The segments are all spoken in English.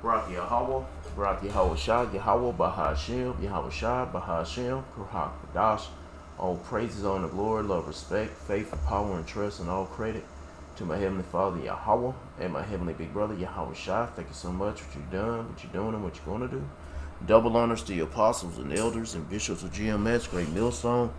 Barak Yahweh, Barak Yahweh Shah, Yahweh Bahashim, Yahweh Shah, Bahashim, Kuhak Kadash. All praises, honor, glory, love, respect, faith, power, and trust, and all credit to my Heavenly Father Yahweh and my Heavenly Big Brother Yahweh Shah. Thank you so much for what you've done, what you're doing, and what you're going to do. Double honors to your apostles and elders and bishops of GMS, Great Millstone,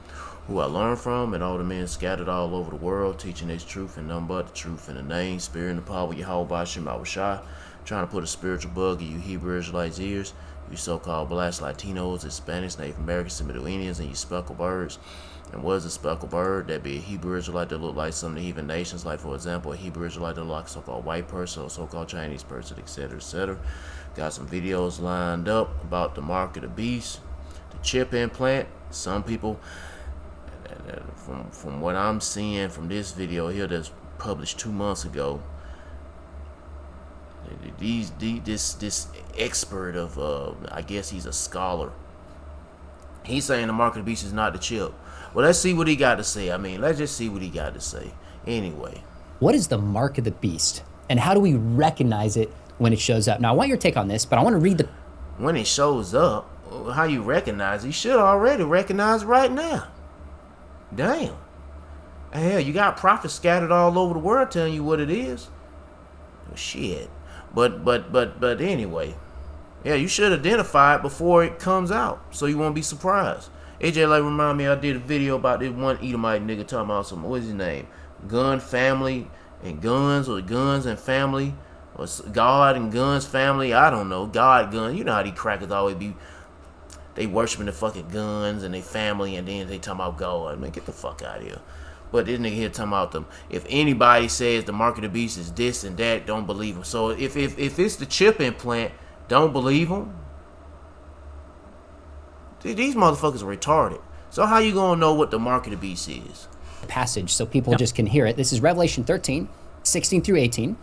who I learned from, and all the men scattered all over the world, teaching His truth and none but the truth in the name, spirit, and the power of Yahweh Bashim Yahweh Shah. Trying to put a spiritual bug in you Hebrew Israelites' ears, you so-called black Latinos, Hispanics, Native Americans, and Middle Indians, and you speckled birds. And what is a speckled bird? That'd be a Hebrew Israelite that look like some of the heathen nations, like for example, a Hebrew Israelite that look like a so-called white person or so-called Chinese person, etc., etc. Got some videos lined up about the mark of the beast, the chip implant. Some people, from what I'm seeing from this video here that's published 2 months ago, this expert of I guess he's a scholar. He's saying the mark of the beast is not the chip. Well, let's see what he got to say. I mean, let's just see what he got to say. Anyway, what is the mark of the beast, and how do we recognize it when it shows up? Now, I want your take on this, but I want to read the. When it shows up, how you recognize it? You should already recognize it right now. Damn. Hell, you got prophets scattered all over the world telling you what it is. Well, shit. But anyway, yeah, you should identify it before it comes out, so you won't be surprised. AJ like remind me, I did a video about this one Edomite nigga talking about some, what's his name? Gun family and guns, or guns and family, or God and guns family. I don't know. God, gun. You know how these crackers always be. They worshiping the fucking guns and they family, and then they talking about God. Man, get the fuck out of here. But this nigga here talking about them. If anybody says the mark of the beast is this and that, don't believe him. So if it's the chip implant, don't believe him. These motherfuckers are retarded. So how you gonna know what the mark of the beast is? Passage so people just can hear it. This is Revelation 13, 16 through 18.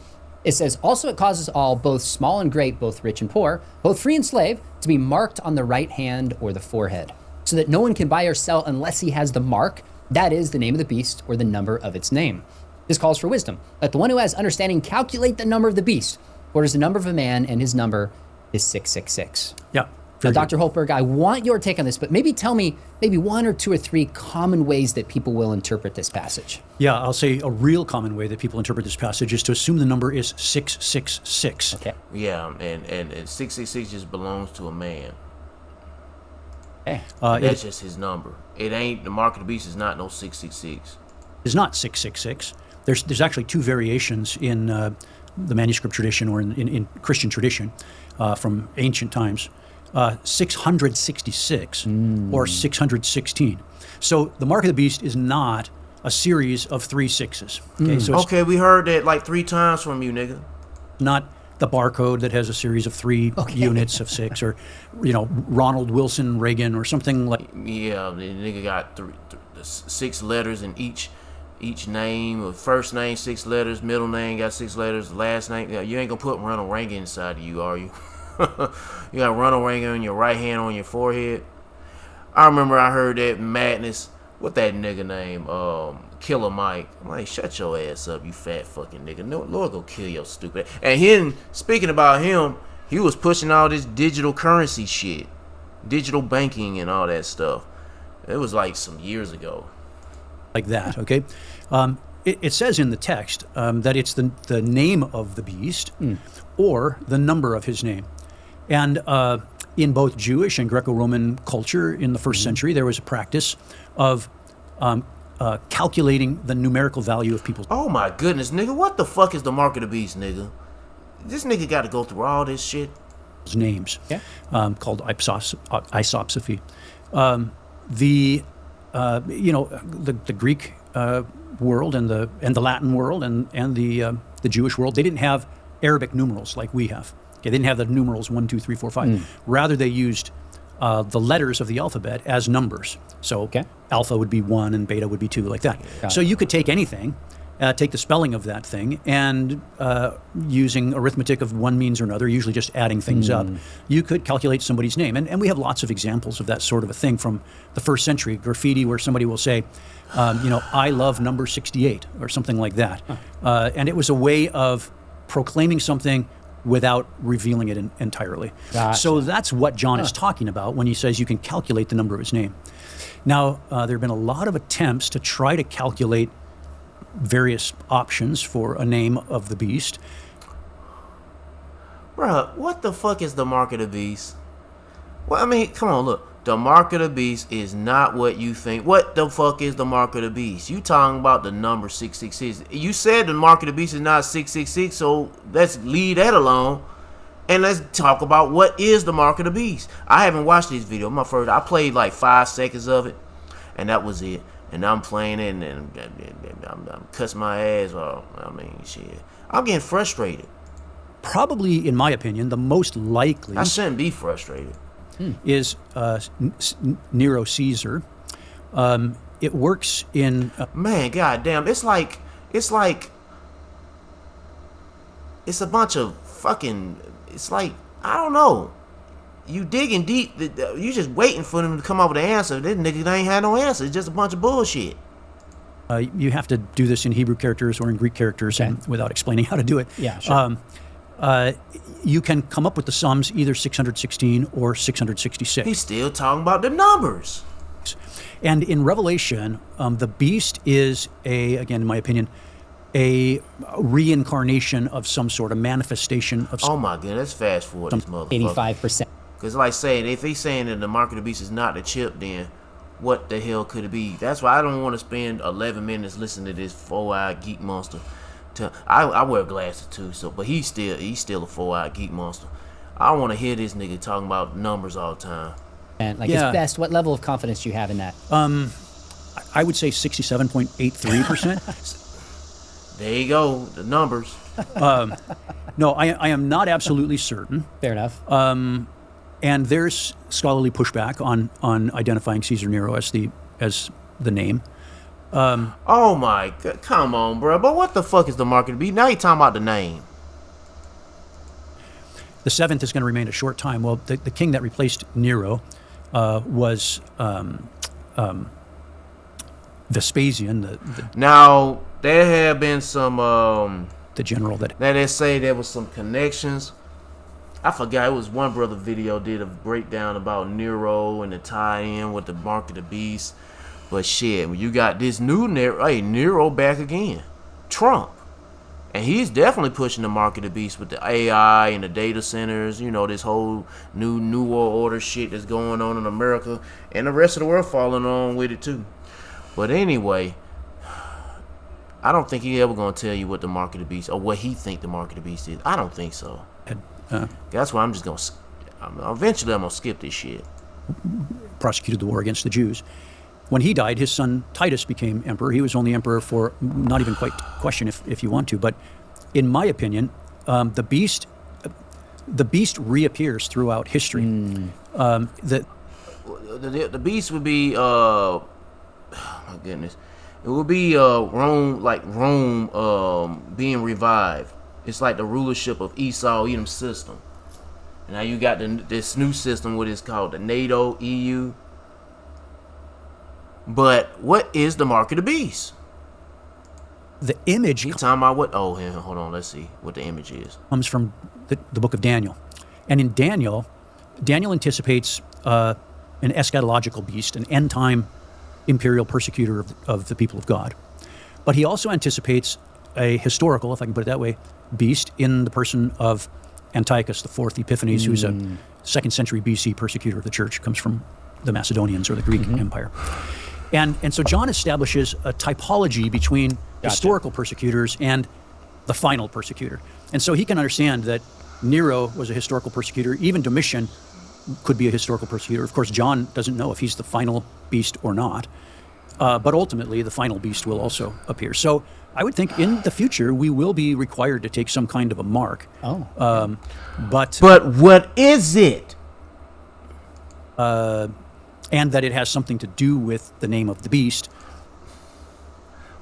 It says, also it causes all, both small and great, both rich and poor, both free and slave, to be marked on the right hand or the forehead, so that no one can buy or sell unless he has the mark, that is the name of the beast or the number of its name. This calls for wisdom. Let the one who has understanding calculate the number of the beast, for it is the number of a man, and his number is 666. Yeah. Now, Dr. Holtberg, I want your take on this, but maybe tell me maybe one or two or three common ways that people will interpret this passage. Yeah, I'll say a real common way that people interpret this passage is to assume the number is 666. Okay. Yeah, and 666 just belongs to a man. Okay. That's just his number. It ain't, the mark of the beast is not no 666. It's not 666. There's actually two variations in the manuscript tradition or in Christian tradition from ancient times. 666 or 616. So the mark of the beast is not a series of 3 6s. Okay, so it's Okay, we heard that like 3 times from you, nigga. not the barcode that has a series of 3 units of 6, or Ronald Wilson Reagan or something like. Yeah, the nigga got 6 letters in each name. First name 6 letters, middle name got 6 letters, last name. Yeah, you ain't gonna put Ronald Reagan inside of you, are you? You got Ronald Reagan on your right hand on your forehead. I remember I heard that madness. What that nigga name? Killer Mike. I'm like, shut your ass up, you fat fucking nigga. No, Lord go kill your stupid. And him, speaking about him, he was pushing all this digital currency shit, digital banking and all that stuff. It was like some years ago. Like that, okay? It says in the text that it's the name of the beast or the number of his name. And in both Jewish and Greco-Roman culture in the first century, there was a practice of calculating the numerical value of people's Oh my goodness, nigga, what the fuck is the mark of the beast, nigga? This nigga got to go through all this shit. names, called isopsophy. The Greek world and the Latin world and the Jewish world, they didn't have Arabic numerals like we have. Okay, they didn't have the numerals 1, 2, 3, 4, 5. Rather, they used the letters of the alphabet as numbers. So alpha would be 1 and beta would be 2, like that. So you could take anything, take the spelling of that thing, and using arithmetic of one means or another, usually just adding things up, you could calculate somebody's name. And we have lots of examples of that sort of a thing from the first century, graffiti where somebody will say, I love number 68 or something like that. And it was a way of proclaiming something without revealing it entirely. Gotcha. So that's what John is talking about when he says you can calculate the number of his name. Now, there have been a lot of attempts to try to calculate various options for a name of the beast. Bruh, what the fuck is the mark of the beast? Well, I mean, come on, look. The mark of the beast is not what you think. What the fuck is the mark of the beast? You talking about the number 666. You said the mark of the beast is not 666, so let's leave that alone. And let's talk about what is the mark of the beast. I haven't watched this video. I played like 5 seconds of it, and that was it. And I'm playing it, and I'm cussing my ass off. I mean, shit. I'm getting frustrated. Probably, in my opinion, the most likely... I shouldn't be frustrated. ...is Nero Caesar. It works in... Man, goddamn, it's like... It's a bunch of fucking... It's like, I don't know. You digging deep. You just waiting for them to come up with an answer. This nigga ain't had no answer. It's just a bunch of bullshit. You have to do this in Hebrew characters or in Greek characters and without explaining how to do it. Yeah, sure. You can come up with the sums either 616 or 666. He's still talking about the numbers. And in Revelation, the beast is again, in my opinion, a reincarnation of some sort, a manifestation of Oh my goodness, fast forward this motherfucker. 85%. Because like saying, if he's saying that the mark of the beast is not the chip, then what the hell could it be? That's why I don't want to spend 11 minutes listening to this 4-eyed geek monster. I wear glasses too, but he's still a 4-eyed geek monster. I want to hear this nigga talking about numbers all the time. And like his best, what level of confidence do you have in that? I would say 67.83%. There you go, the numbers. No, I am not absolutely certain. Fair enough. And there's scholarly pushback on identifying Caesar Nero as the name. Oh my god, come on, bro. But what the fuck is the mark of the beast? Now you're talking about the name. The 7th is going to remain a short time. Well, the king that replaced Nero was Vespasian, Now there have been some the general that they say there was some connections. I forgot, it was one brother video did a breakdown about Nero and the tie-in with the mark of the beast. But shit, when you got this new Nero back again, Trump, and he's definitely pushing the mark of the beast with the AI and the data centers. You know, this whole new world order shit that's going on in America, and the rest of the world following on with it too. But anyway, I don't think he ever gonna tell you what the mark of the beast or what he think the mark of the beast is. I don't think so. That's why I'm just gonna. Eventually, I'm gonna skip this shit. prosecuted the war against the Jews. When he died, his son Titus became emperor. He was only emperor for not even quite question if you want to, but in my opinion, the beast reappears throughout history. The beast would be my goodness, it would be Rome being revived. It's like the rulership of Esau Edom's system. And now you got this new system, what is called the NATO EU. But what is the mark of the beast? The image You talking about what? Oh, hold on. Let's see what the image is. comes from the book of Daniel. And in Daniel anticipates an eschatological beast, an end-time imperial persecutor of the people of God. But he also anticipates a historical, if I can put it that way, beast in the person of Antiochus IV Epiphanes, who's a 2nd century BC persecutor of the church, comes from the Macedonians or the Greek Empire. And so John establishes a typology between historical persecutors and the final persecutor. And so he can understand that Nero was a historical persecutor. Even Domitian could be a historical persecutor. Of course, John doesn't know if he's the final beast or not. But ultimately, the final beast will also appear. So I would think in the future, we will be required to take some kind of a mark. But what is it? And that it has something to do with the name of the beast.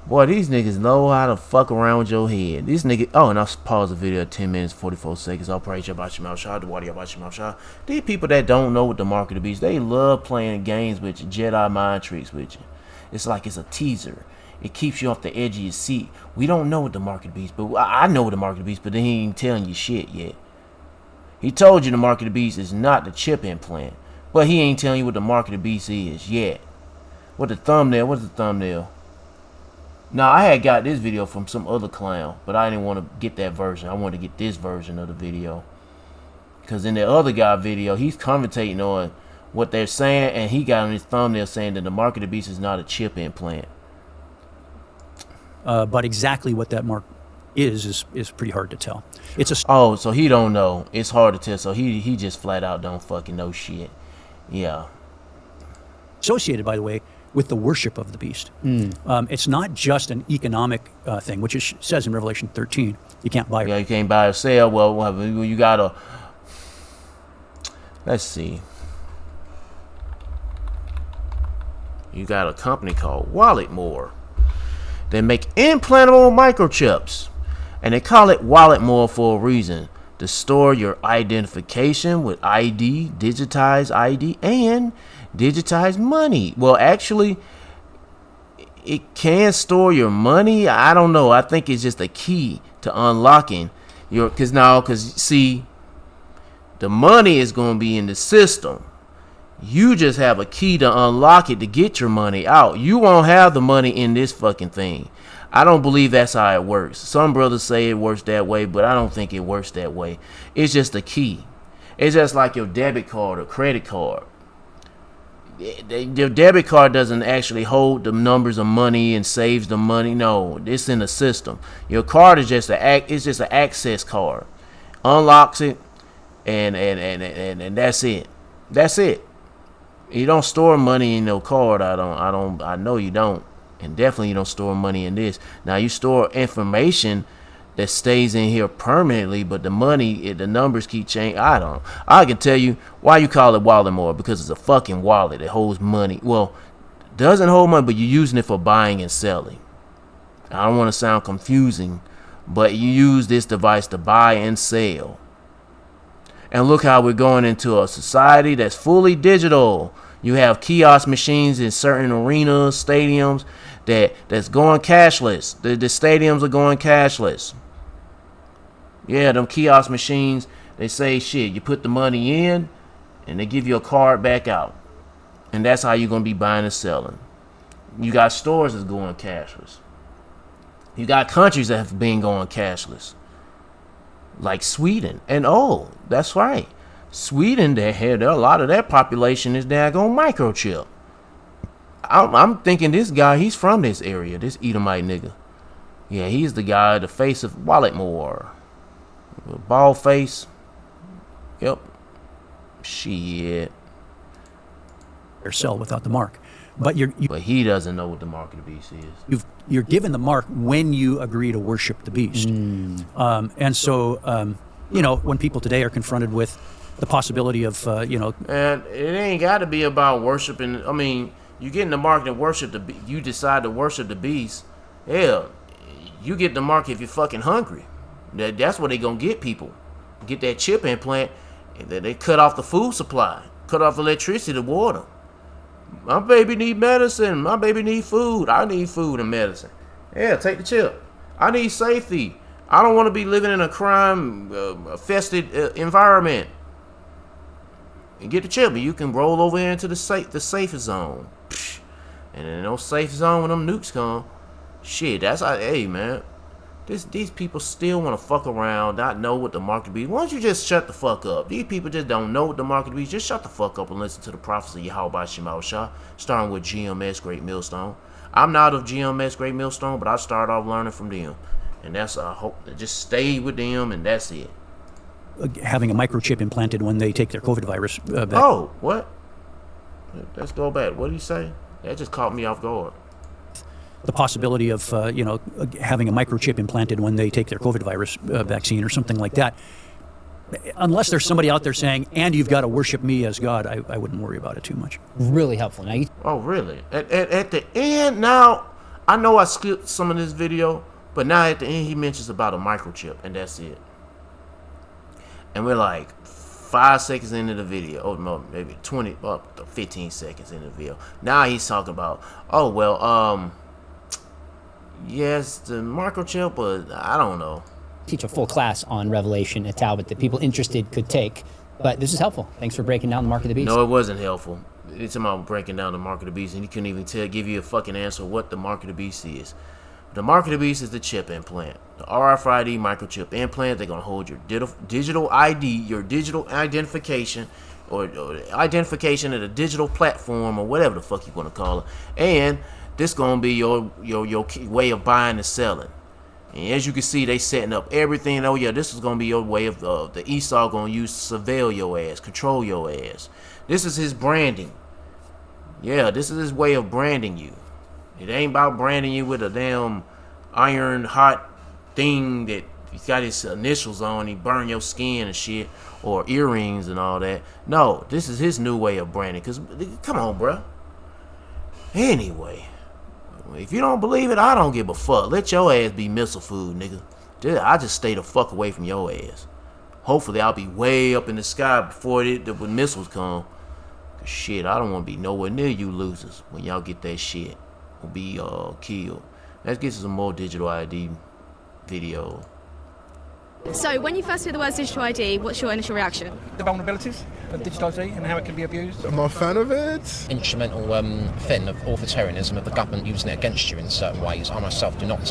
Boy, these niggas know how to fuck around with your head. These niggas. Oh, and I'll pause the video at 10 minutes, 44 seconds. I'll praise you about your mouth shot. The water about your mouth shot. These people that don't know what the mark of the beast, they love playing games with you, Jedi mind tricks with you. It's like it's a teaser. It keeps you off the edge of your seat. We don't know what the mark of the beast, but I know what the mark of the beast, but they ain't telling you shit yet. He told you the mark of the beast is not the chip implant, but he ain't telling you what the mark of the beast is yet. What's the thumbnail? Now, I had got this video from some other clown, but I didn't want to get that version. I wanted to get this version of the video. Because in the other guy video, he's commentating on what they're saying, and he got on his thumbnail saying that the mark of the beast is not a chip implant. But exactly what that mark is pretty hard to tell. It's a Oh, so he don't know. It's hard to tell. So he just flat out don't fucking know shit. Yeah. associated, by the way, with the worship of the beast. It's not just an economic thing, which it says in Revelation 13. You can't buy. Yeah, you can't buy or sell. Well, you gotta. Let's see. You got a company called Walletmore. They make implantable microchips, and they call it Walletmore for a reason: to store your identification with ID, digitized ID, and digitized money. Well, actually, it can store your money. I don't know. I think it's just a key to unlocking your. Because see, the money is going to be in the system. You just have a key to unlock it to get your money out. You won't have the money in this fucking thing. I don't believe that's how it works. Some brothers say it works that way, but I don't think it works that way. It's just a key. It's just like your debit card or credit card. Your debit card doesn't actually hold the numbers of money and saves the money. No, it's in the system. Your card is just an access card. Unlocks it, and that's it. That's it. You don't store money in your card. I know you don't. And definitely you don't store money in this. Now you store information that stays in here permanently, but the money, the numbers keep changing. I can tell you why you call it Walletmore, because it's a fucking wallet. It holds money. Well, doesn't hold money, but you're using it for buying and selling. I don't want to sound confusing, but you use this device to buy and sell. And look how we're going into a society that's fully digital. You have kiosk machines in certain arenas, stadiums that's going cashless. The stadiums are going cashless. Yeah, them kiosk machines, they say shit, you put the money in and they give you a card back out. And that's how you're going to be buying and selling. You got stores that's going cashless. You got countries that have been going cashless. Like Sweden. And oh, that's right. Sweden, a lot of their population is daggone microchip. I'm thinking this guy, he's from this area, this Edomite nigga. Yeah, he's the guy, the face of Walletmore. Bald face. Yep. Shit. Or sell without the mark. But but he doesn't know what the mark of the beast is. You're given the mark when you agree to worship the beast. And so, when people today are confronted with the possibility of, And it ain't got to be about worshiping. I mean, you get in the mark to worship you decide to worship the beast. Hell, you get the mark if you're fucking hungry. That's what they gonna get people. Get that chip implant, and then they cut off the food supply, cut off electricity, the water. My baby need medicine. My baby need food. I need food and medicine. Yeah, take the chip. I need safety. I don't want to be living in a crime-infested environment. And get the chip, and you can roll over into the safe zone. And in no safe zone when them nukes come. Shit, that's how. Hey, man. These people still want to fuck around, not know what the mark of the beast. Why don't you just shut the fuck up? These people just don't know what the mark of the beast. Just shut the fuck up and listen to the prophecy of Yahweh Shema Shah, starting with GMS Great Millstone. I'm not of GMS Great Millstone, but I started off learning from them. And that's, I hope, just stay with them, and that's it. Having a microchip implanted when they take their COVID virus back. Oh, what? Let's go back. What did he say? That just caught me off guard. The possibility of, having a microchip implanted when they take their COVID virus vaccine or something like that. Unless there's somebody out there saying, and you've got to worship me as God, I wouldn't worry about it too much. Really helpful. Now Oh, really? At the end, now, I know I skipped some of this video, but now at the end he mentions about a microchip, and that's it. And we're like 5 seconds into the video, or no, maybe 20, 15 seconds into the video. Now he's talking about, yes, the microchip, but I don't know. teach a full class on Revelation at Talbot that people interested could take. But this is helpful. Thanks for breaking down the mark of the beast. No, it wasn't helpful. It's about breaking down the mark of the beast, and he couldn't even give you a fucking answer what the mark of the beast is. The mark of the beast is the chip implant. The RFID microchip implant, they're going to hold your digital ID, your digital identification, or identification at a digital platform, or whatever the fuck you want to call it. And this going to be your way of buying and selling. And as you can see, they setting up everything. Oh yeah, this is going to be your way of the Esau going to use to surveil your ass, control your ass. This is his branding. Yeah, this is his way of branding you. It ain't about branding you with a damn iron hot thing that he's got his initials on. He burn your skin and shit, or earrings and all that. No, this is his new way of branding. Cause come on, bro. Anyway, if you don't believe it, I don't give a fuck. Let your ass be missile food, nigga. I just stay the fuck away from your ass. Hopefully, I'll be way up in the sky before the missiles come. Cause shit, I don't want to be nowhere near you losers when y'all get that shit. Will be killed. Let's get some more digital ID video. So, when you first hear the words digital ID, what's your initial reaction? The vulnerabilities of digital ID and how it can be abused. I'm not a fan of it. Instrumental thing of authoritarianism of the government using it against you in certain ways. I myself do not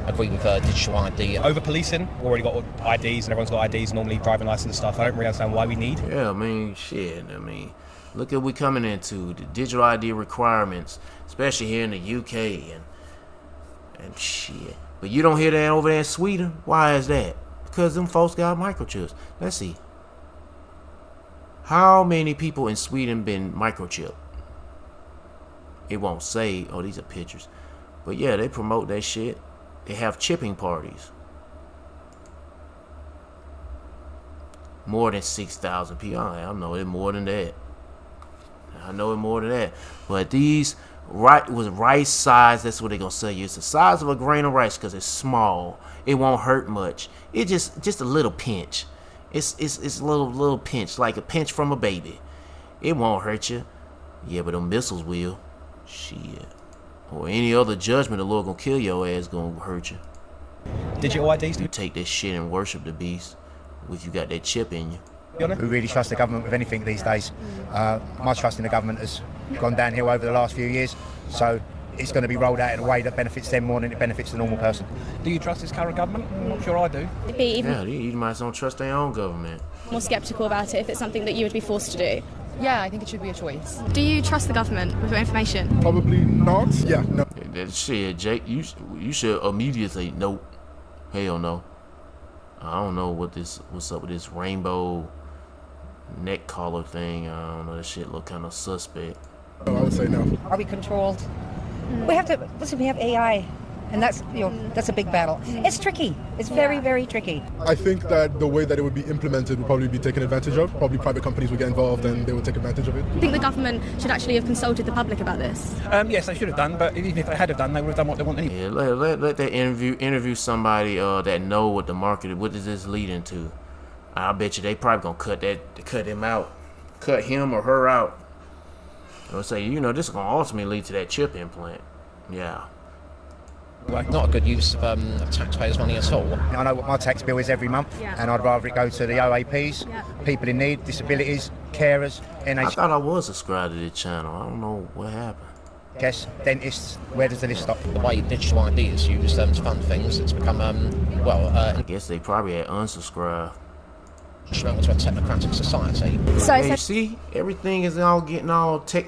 agree with digital ID. Over-policing. We've already got IDs and everyone's got IDs, normally driving license stuff. I don't really understand why we need. Yeah, I mean, shit. I mean, look at what we're coming into. The digital ID requirements, especially here in the UK and shit. But you don't hear that over there in Sweden? Why is that? Because them folks got microchips. Let's see. How many people in Sweden been microchipped? It won't say. Oh, these are pictures. But yeah, they promote that shit. They have chipping parties. More than 6,000 people. I know it more than that. I know it more than that. But these was rice size. That's what they're gonna sell you. It's the size of a grain of rice because it's small. It won't hurt much. It just a little pinch. It's a little pinch, like a pinch from a baby. It won't hurt you. Yeah, but them missiles will. Shit. Or any other judgment the Lord gonna kill your ass gonna hurt you. Digital IDs. You take this shit and worship the beast if you got that chip in you. Who really trust the government with anything these days? My trust in the government has gone downhill over the last few years, so it's going to be rolled out in a way that benefits them more than it benefits the normal person. Do you trust this current government? I'm not sure I do. Yeah, you might don't trust their own government. More sceptical about it if it's something that you would be forced to do. Yeah, I think it should be a choice. Do you trust the government with your information? Probably not. Yeah, no. That shit, Jake, you should immediately say nope. Hell no. I don't know what's up with this rainbow neck collar thing. I don't know, that shit look kind of suspect. No, I would say no. Are we controlled? We have to listen. We have AI, and that's that's a big battle. It's tricky. It's very, very tricky. I think that the way that it would be implemented would probably be taken advantage of. Probably private companies would get involved and they would take advantage of it. I think the government should actually have consulted the public about this. Yes, they should have done, but even if they had have done, they would have done what they want anyway. Yeah, let that interview somebody that know what the market. What does this lead into? I bet you they probably gonna cut him out, cut him or her out. Or say, this is gonna ultimately lead to that chip implant. Yeah. Not a good use of taxpayers' money at all. I know what my tax bill is every month, and I'd rather it go to the OAPs, people in need, disabilities, carers, I thought I was subscribed to this channel. I don't know what happened. NHS, dentists. Where does the list stop? The way digital ID is used to fund things, it's become I guess they probably had unsubscribed. Instrumental to a technocratic society. So see, everything is all getting all tech.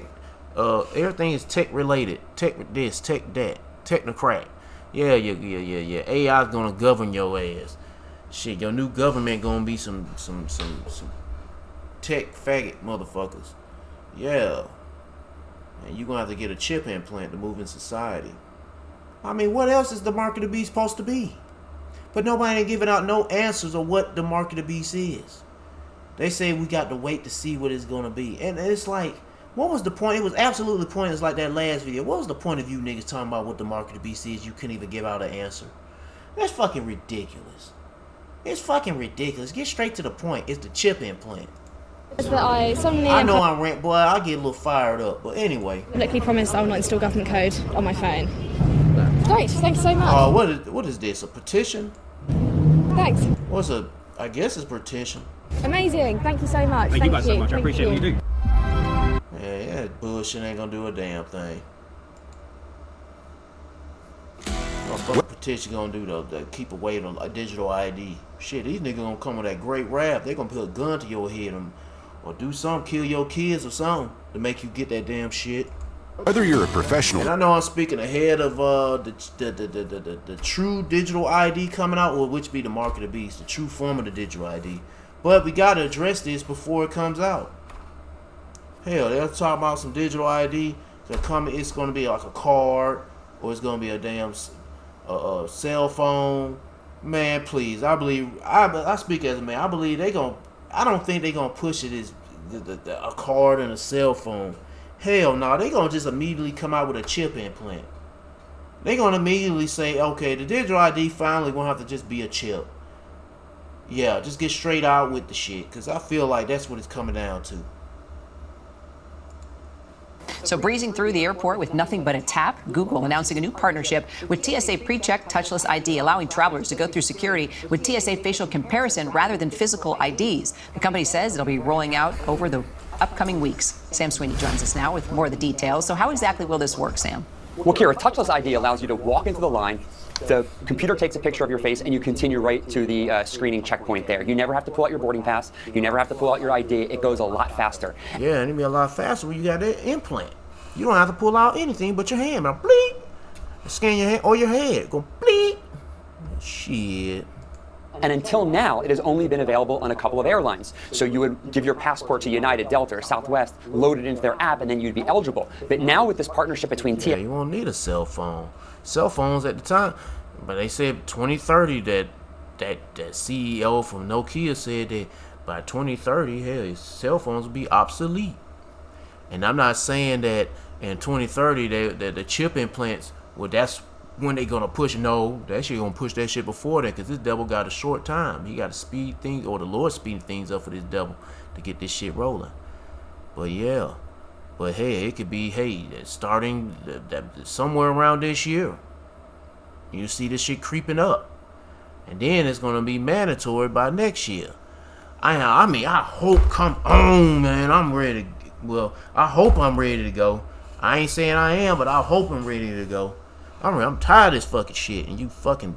Everything is tech related. Tech this, tech that, technocrat. Yeah. AI's gonna govern your ass. Shit, your new government gonna be some tech faggot motherfuckers. Yeah. And you gonna have to get a chip implant to move in society. I mean, what else is the mark of the beast supposed to be? But nobody ain't giving out no answers of what the mark of the beast is. They say we got to wait to see what it's gonna be. And it's like, what was the point? It was absolutely pointless like that last video. What was the point of you niggas talking about what the mark of the beast is? You couldn't even give out an answer. That's fucking ridiculous. It's fucking ridiculous. Get straight to the point. It's the chip implant. I know I'm rant, boy. I get a little fired up. But anyway. Publicly promised I will not install government code on my phone. Great, thanks so much. What is this? A petition? Thanks. What's a? I guess it's petition. Amazing. Thank you so much. Thank you guys so much. I Thank appreciate what you do. Yeah, bullshit ain't gonna do a damn thing. What fucking petition gonna do though? To keep away from a digital ID. Shit, these niggas gonna come with that great rap. They gonna put a gun to your head or do something, kill your kids or something to make you get that damn shit. Whether you're a professional, and I know I'm speaking ahead of the true digital ID coming out, or which be the mark of the beast, the true form of the digital ID. But we gotta address this before it comes out. Hell, they're talking about some digital ID. It's gonna be like a card, or it's gonna be a damn cell phone. Man, please, I speak as a man. I believe I don't think they gonna push it as a card and a cell phone. Hell no, they gonna just immediately come out with a chip implant. They gonna immediately say, okay, the digital ID finally won't have to just be a chip. Yeah, just get straight out with the shit, because I feel like that's what it's coming down to. So breezing through the airport with nothing but a tap, Google announcing a new partnership with TSA PreCheck touchless ID, allowing travelers to go through security with TSA facial comparison rather than physical IDs. The company says it'll be rolling out over the upcoming weeks. Sam Sweeney joins us now with more of the details. So how exactly will this work, Sam? Well, Kira, touchless ID allows you to walk into the line, the computer takes a picture of your face, and you continue right to the screening checkpoint there. You never have to pull out your boarding pass. You never have to pull out your ID. It goes a lot faster. Yeah, and it'll be a lot faster when you got that implant. You don't have to pull out anything but your hand. Now, bleep. Scan your hand or your head. Go bleep. Shit. And until now, it has only been available on a couple of airlines. So you would give your passport to United, Delta, or Southwest, load it into their app, and then you'd be eligible. But now with this partnership between TSA, you won't need a cell phone. Cell phones at the time, but they said 2030 that CEO from Nokia said that by 2030, hell, cell phones will be obsolete. And I'm not saying that in 2030 the chip implants, well, that's when they gonna push. No, that shit gonna push that shit before that, because this devil got a short time. He got to speed things, or the Lord speeding things up for this devil to get this shit rolling. But yeah, but hey, it could be starting somewhere around this year. You see this shit creeping up, and then it's gonna be mandatory by next year. I mean, I hope, come on, man, I'm ready. Well, I hope I'm ready to go. I ain't saying I am, but I hope I'm ready to go. I'm tired of this fucking shit, and you fucking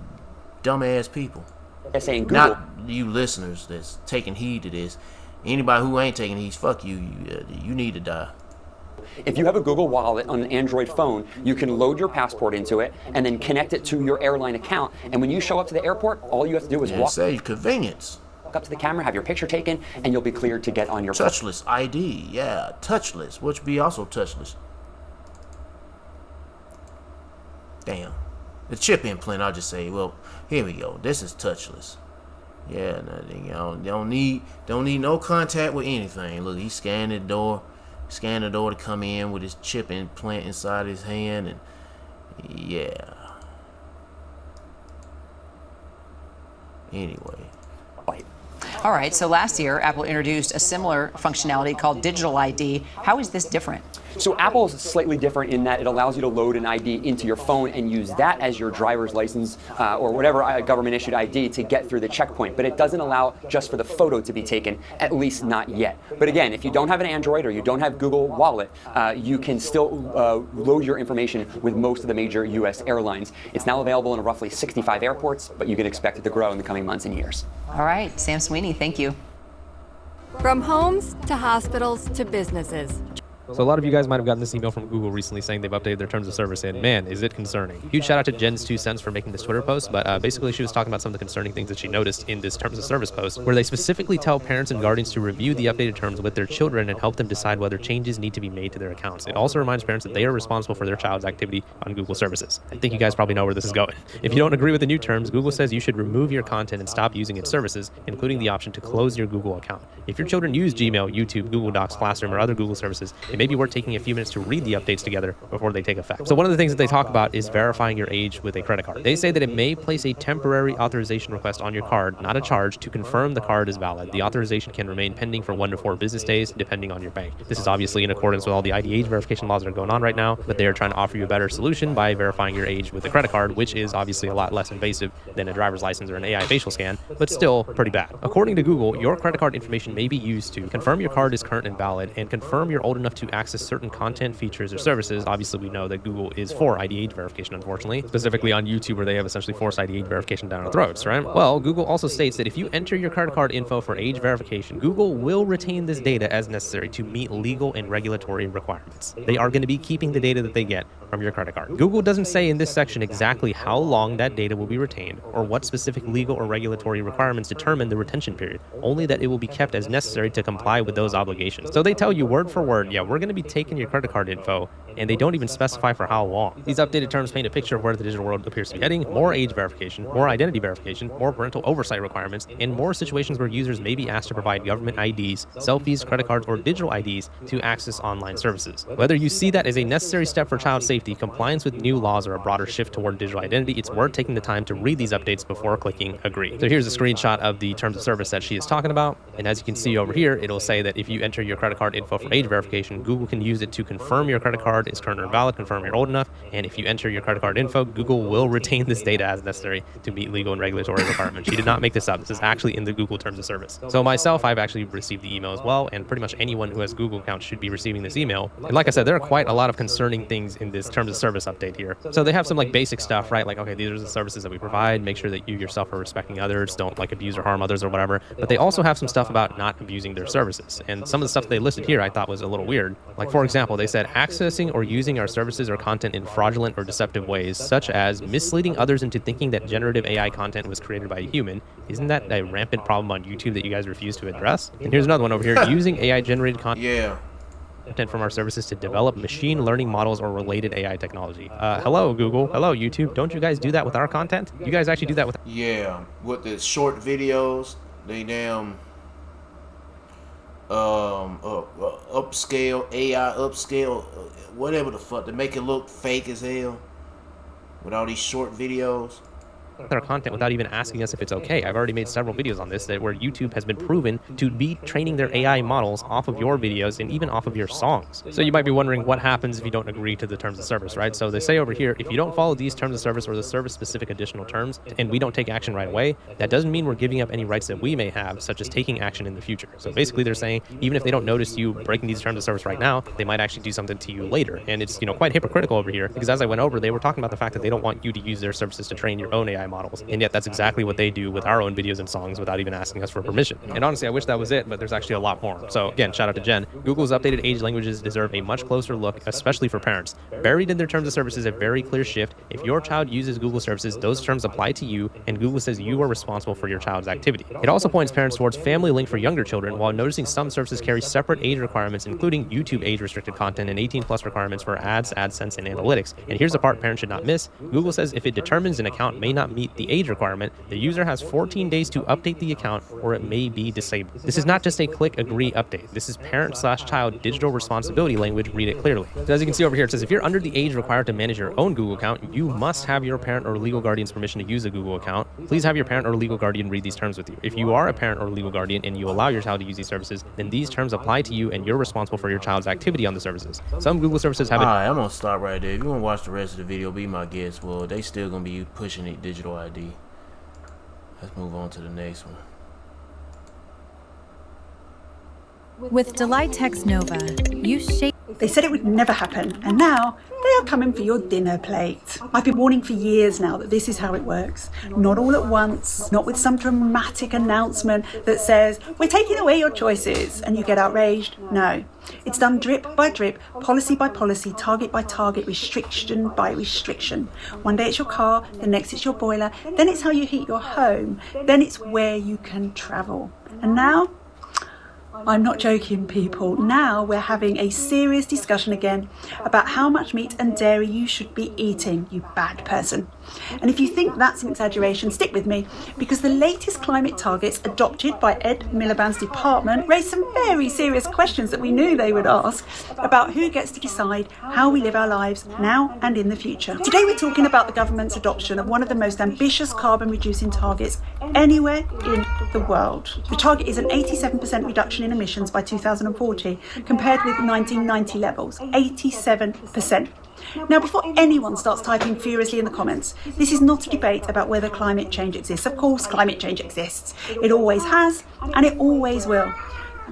dumbass people. They're saying Google. Not you listeners that's taking heed to this. Anybody who ain't taking heed, fuck you. You need to die. If you have a Google Wallet on an Android phone, you can load your passport into it and then connect it to your airline account. And when you show up to the airport, all you have to do is walk. Say convenience. Walk up to the camera, have your picture taken, and you'll be cleared to get on your touchless ID. Yeah, touchless, which be also touchless. Damn, the chip implant. I'll just say, well, here we go. This is touchless. Yeah, nothing. You don't need no contact with anything. Look, he scanned the door to come in with his chip implant inside his hand, and yeah. Anyway. All right, so last year, Apple introduced a similar functionality called Digital ID. How is this different? So Apple is slightly different in that it allows you to load an ID into your phone and use that as your driver's license or whatever government-issued ID to get through the checkpoint. But it doesn't allow just for the photo to be taken, at least not yet. But again, if you don't have an Android or you don't have Google Wallet, you can still load your information with most of the major U.S. airlines. It's now available in roughly 65 airports, but you can expect it to grow in the coming months and years. All right, Sam Sweeney, thank you. From homes to hospitals to businesses. So a lot of you guys might have gotten this email from Google recently saying they've updated their terms of service, and man, is it concerning. Huge shout out to Jen's 2 cents for making this Twitter post, but basically she was talking about some of the concerning things that she noticed in this terms of service post, where they specifically tell parents and guardians to review the updated terms with their children and help them decide whether changes need to be made to their accounts. It also reminds parents that they are responsible for their child's activity on Google services. I think you guys probably know where this is going. If you don't agree with the new terms, Google says you should remove your content and stop using its services, including the option to close your Google account. If your children use Gmail, YouTube, Google Docs, Classroom, or other Google services, it it may be worth taking a few minutes to read the updates together before they take effect. So one of the things that they talk about is verifying your age with a credit card. They say that it may place a temporary authorization request on your card, not a charge, to confirm the card is valid. The authorization can remain pending for 1 to 4 business days, depending on your bank. This is obviously in accordance with all the ID age verification laws that are going on right now, but they are trying to offer you a better solution by verifying your age with a credit card, which is obviously a lot less invasive than a driver's license or an AI facial scan, but still pretty bad. According to Google, your credit card information may be used to confirm your card is current and valid, and confirm you're old enough to access certain content, features, or services. Obviously, we know that Google is for ID age verification, unfortunately, specifically on YouTube, where they have essentially forced ID age verification down our throats, right? Well, Google also states that if you enter your credit card info for age verification, Google will retain this data as necessary to meet legal and regulatory requirements. They are going to be keeping the data that they get from your credit card. Google doesn't say in this section exactly how long that data will be retained or what specific legal or regulatory requirements determine the retention period, only that it will be kept as necessary to comply with those obligations. So they tell you word for word, yeah, we're going to be taking your credit card info, and they don't even specify for how long. These updated terms paint a picture of where the digital world appears to be heading: more age verification, more identity verification, more parental oversight requirements, and more situations where users may be asked to provide government IDs, selfies, credit cards, or digital IDs to access online services. Whether you see that as a necessary step for child safety, compliance with new laws, or a broader shift toward digital identity, it's worth taking the time to read these updates before clicking agree. So here's a screenshot of the terms of service that she is talking about. And as you can see over here, it'll say that if you enter your credit card info for age verification, Google can use it to confirm your credit card is current or valid, confirm you're old enough. And if you enter your credit card info, Google will retain this data as necessary to meet legal and regulatory requirements. She did not make this up. This is actually in the Google terms of service. So myself, I've actually received the email as well, and pretty much anyone who has Google accounts should be receiving this email. And like I said, there are quite a lot of concerning things in this terms of service update here. So they have some like basic stuff, right? Like, okay, these are the services that we provide. Make sure that you yourself are respecting others, don't like abuse or harm others or whatever. But they also have some stuff about not abusing their services. And some of the stuff they listed here I thought was a little weird. Like, for example, they said accessing or using our services or content in fraudulent or deceptive ways, such as misleading others into thinking that generative AI content was created by a human. Isn't that a rampant problem on YouTube that you guys refuse to address? And here's another one over here: using AI generated content from our services to develop machine learning models or related AI technology. Hello, Google. Hello, YouTube. Don't you guys do that with our content? You guys actually do that with... Yeah, with the short videos, they damn upscale, AI upscale, whatever the fuck, to make it look fake as hell with all these short videos. Our content without even asking us if it's okay. I've already made several videos on this where YouTube has been proven to be training their AI models off of your videos and even off of your songs. So you might be wondering what happens if you don't agree to the terms of service, right? So they say over here, if you don't follow these terms of service or the service-specific additional terms, and we don't take action right away, that doesn't mean we're giving up any rights that we may have, such as taking action in the future. So basically they're saying, even if they don't notice you breaking these terms of service right now, they might actually do something to you later. And it's, quite hypocritical over here, because as I went over, they were talking about the fact that they don't want you to use their services to train your own AI models. And yet that's exactly what they do with our own videos and songs without even asking us for permission. And honestly, I wish that was it, but there's actually a lot more. So again, shout out to Jen. Google's updated age languages deserve a much closer look, especially for parents. Buried in their terms of service is a very clear shift. If your child uses Google services, those terms apply to you, and Google says you are responsible for your child's activity. It also points parents towards Family Link for younger children, while noticing some services carry separate age requirements, including YouTube age-restricted content and 18+ requirements for ads, AdSense, and analytics. And here's the part parents should not miss. Google says if it determines an account may not meet the age requirement, the user has 14 days to update the account, or it may be disabled. This is not just a click agree update. This is parent/child digital responsibility language. Read it clearly. So as you can see over here, it says if you're under the age required to manage your own Google account, you must have your parent or legal guardian's permission to use a Google account. Please have your parent or legal guardian read these terms with you. If you are a parent or legal guardian and you allow your child to use these services, then these terms apply to you and you're responsible for your child's activity on the services. Some Google services have... Alright, I'm gonna stop right there. If you wanna watch the rest of the video, be my guest. Well, they still gonna be pushing it digital ID. Let's move on to the next one. With Delight Text Nova, you shape... They said it would never happen, and now they are coming for your dinner plate. I've been warning for years now that this is how it works. Not all at once, not with some dramatic announcement that says, we're taking away your choices, and you get outraged. No. It's done drip by drip, policy by policy, target by target, restriction by restriction. One day it's your car, the next it's your boiler, then it's how you heat your home, then it's where you can travel. And now... I'm not joking, people. Now we're having a serious discussion again about how much meat and dairy you should be eating, you bad person. And if you think that's an exaggeration, stick with me, because the latest climate targets adopted by Ed Miliband's department raise some very serious questions that we knew they would ask about who gets to decide how we live our lives now and in the future. Today we're talking about the government's adoption of one of the most ambitious carbon reducing targets anywhere in the world. The target is an 87% reduction in emissions by 2040 compared with 1990 levels. 87%. Now, before anyone starts typing furiously in the comments, this is not a debate about whether climate change exists. Of course, climate change exists. It always has, and it always will.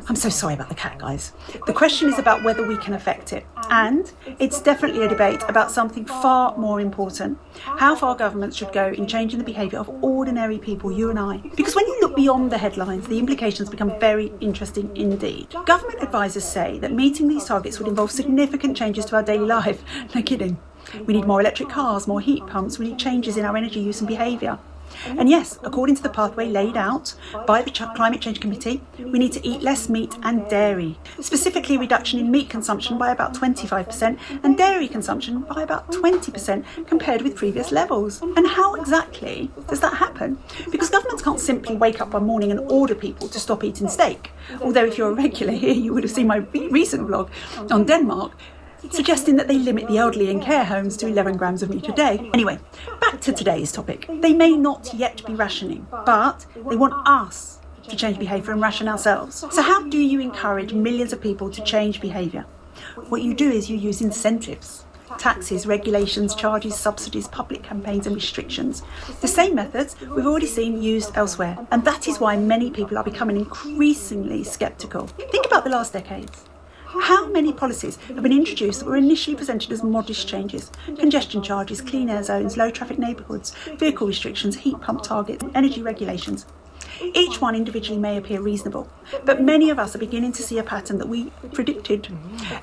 I'm so sorry about the cat, guys. The question is about whether we can affect it. And it's definitely a debate about something far more important. How far governments should go in changing the behaviour of ordinary people, you and I. Because when you look beyond the headlines, the implications become very interesting indeed. Government advisors say that meeting these targets would involve significant changes to our daily life. No kidding. We need more electric cars, more heat pumps, we need changes in our energy use and behaviour. And yes, according to the pathway laid out by the Climate Change Committee, we need to eat less meat and dairy. Specifically, a reduction in meat consumption by about 25% and dairy consumption by about 20% compared with previous levels. And how exactly does that happen? Because governments can't simply wake up one morning and order people to stop eating steak. Although if you're a regular here, you would have seen my recent vlog on Denmark, suggesting that they limit the elderly in care homes to 11 grams of meat a day. Anyway, back to today's topic. They may not yet be rationing, but they want us to change behaviour and ration ourselves. So how do you encourage millions of people to change behaviour? What you do is you use incentives. Taxes, regulations, charges, subsidies, public campaigns and restrictions. The same methods we've already seen used elsewhere. And that is why many people are becoming increasingly sceptical. Think about the last decades. How many policies have been introduced that were initially presented as modest changes? Congestion charges, clean air zones, low traffic neighbourhoods, vehicle restrictions, heat pump targets, energy regulations. Each one individually may appear reasonable, but many of us are beginning to see a pattern that we predicted.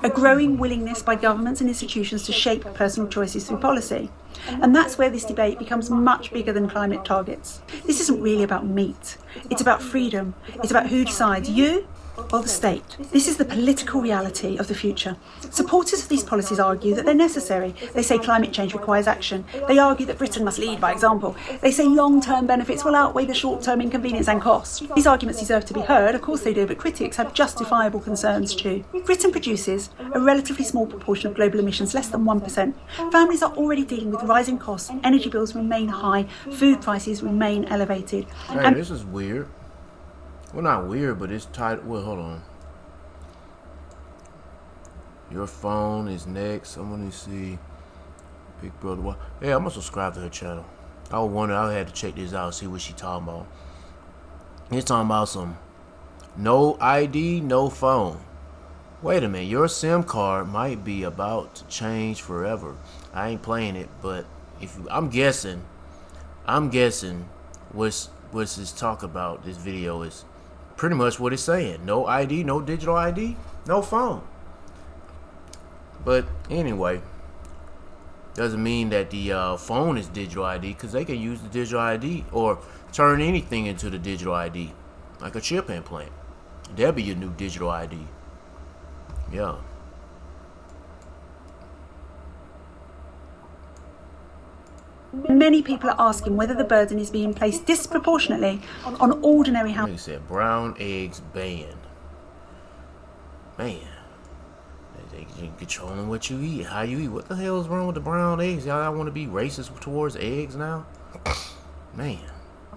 A growing willingness by governments and institutions to shape personal choices through policy. And that's where this debate becomes much bigger than climate targets. This isn't really about meat. It's about freedom. It's about who decides, you or the state. This is the political reality of the future. Supporters of these policies argue that they're necessary. They say climate change requires action. They argue that Britain must lead by example. They say long-term benefits will outweigh the short-term inconvenience and cost. These arguments deserve to be heard, of course they do, but critics have justifiable concerns too. Britain produces a relatively small proportion of global emissions, less than 1%. Families are already dealing with rising costs, energy bills remain high, food prices remain elevated. Hey, this is weird. Well, not weird, but it's tight. Well, hold on. Your phone is next. I want to see Big Brother. What? Hey, I'm gonna subscribe to her channel. I was wondering. I had to check this out, see what she talking about. He's talking about some no ID, no phone. Wait a minute. Your SIM card might be about to change forever. I ain't playing it, but if you, I'm guessing what's this talk about. This video is pretty much what it's saying. No ID, no digital ID, no phone. But anyway, doesn't mean that the phone is digital ID, because they can use the digital ID or turn anything into the digital ID, like a chip implant. That'll be your new digital ID. Yeah. Many people are asking whether the burden is being placed disproportionately on ordinary households. They said brown eggs banned. Man, they controlling what you eat, how you eat. What the hell is wrong with the brown eggs? Y'all want to be racist towards eggs now? Man.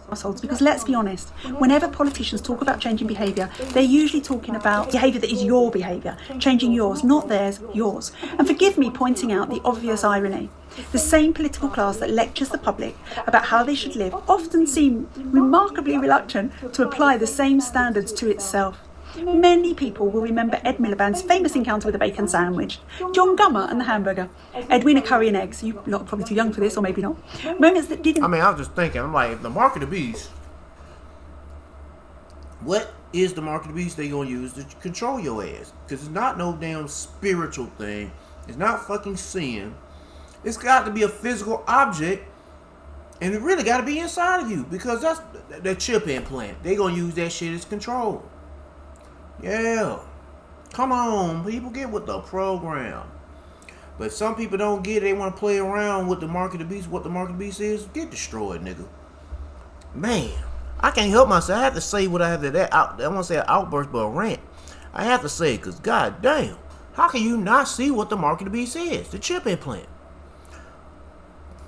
Because let's be honest, whenever politicians talk about changing behaviour, they're usually talking about behaviour that is your behaviour, changing yours, not theirs, yours. And forgive me pointing out the obvious irony. The same political class that lectures the public about how they should live often seem remarkably reluctant to apply the same standards to itself. Many people will remember Ed Miliband's famous encounter with a bacon sandwich, John Gummer and the hamburger, Edwina curry and eggs. You lot are probably too young for this, or maybe not. Moments that didn't... I mean, I was just thinking, I'm like, if the mark of the beast, what is the mark of the beast they gonna use to control your ass? Because it's not no damn spiritual thing. It's not fucking sin. It's got to be a physical object, and it really got to be inside of you, because that's the chip implant. They gonna use that shit as control. Yeah, come on, people, get with the program. But some people don't get it. They want to play around with the mark of the beast. What the mark of the beast is, get destroyed, nigga. Man, I can't help myself. I have to say what I have to. I want to say an outburst, but a rant. I have to say it because, god damn, how can you not see what the mark of the beast is? The chip implant.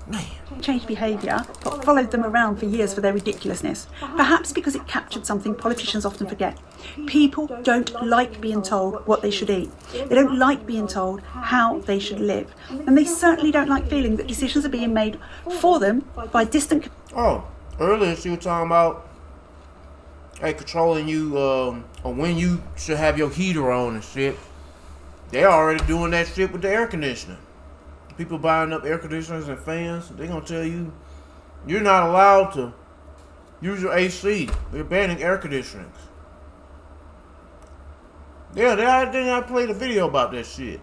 Man. Changed behaviour, but followed them around for years for their ridiculousness. Perhaps because it captured something politicians often forget. People don't like being told what they should eat. They don't like being told how they should live. And they certainly don't like feeling that decisions are being made for them by distant... Oh, earlier she was talking about controlling you or when you should have your heater on and shit. They're already doing that shit with the air conditioner. People buying up air conditioners and fans, they're going to tell you you're not allowed to use your AC. They're banning air conditionings. Yeah, I played a video about that shit.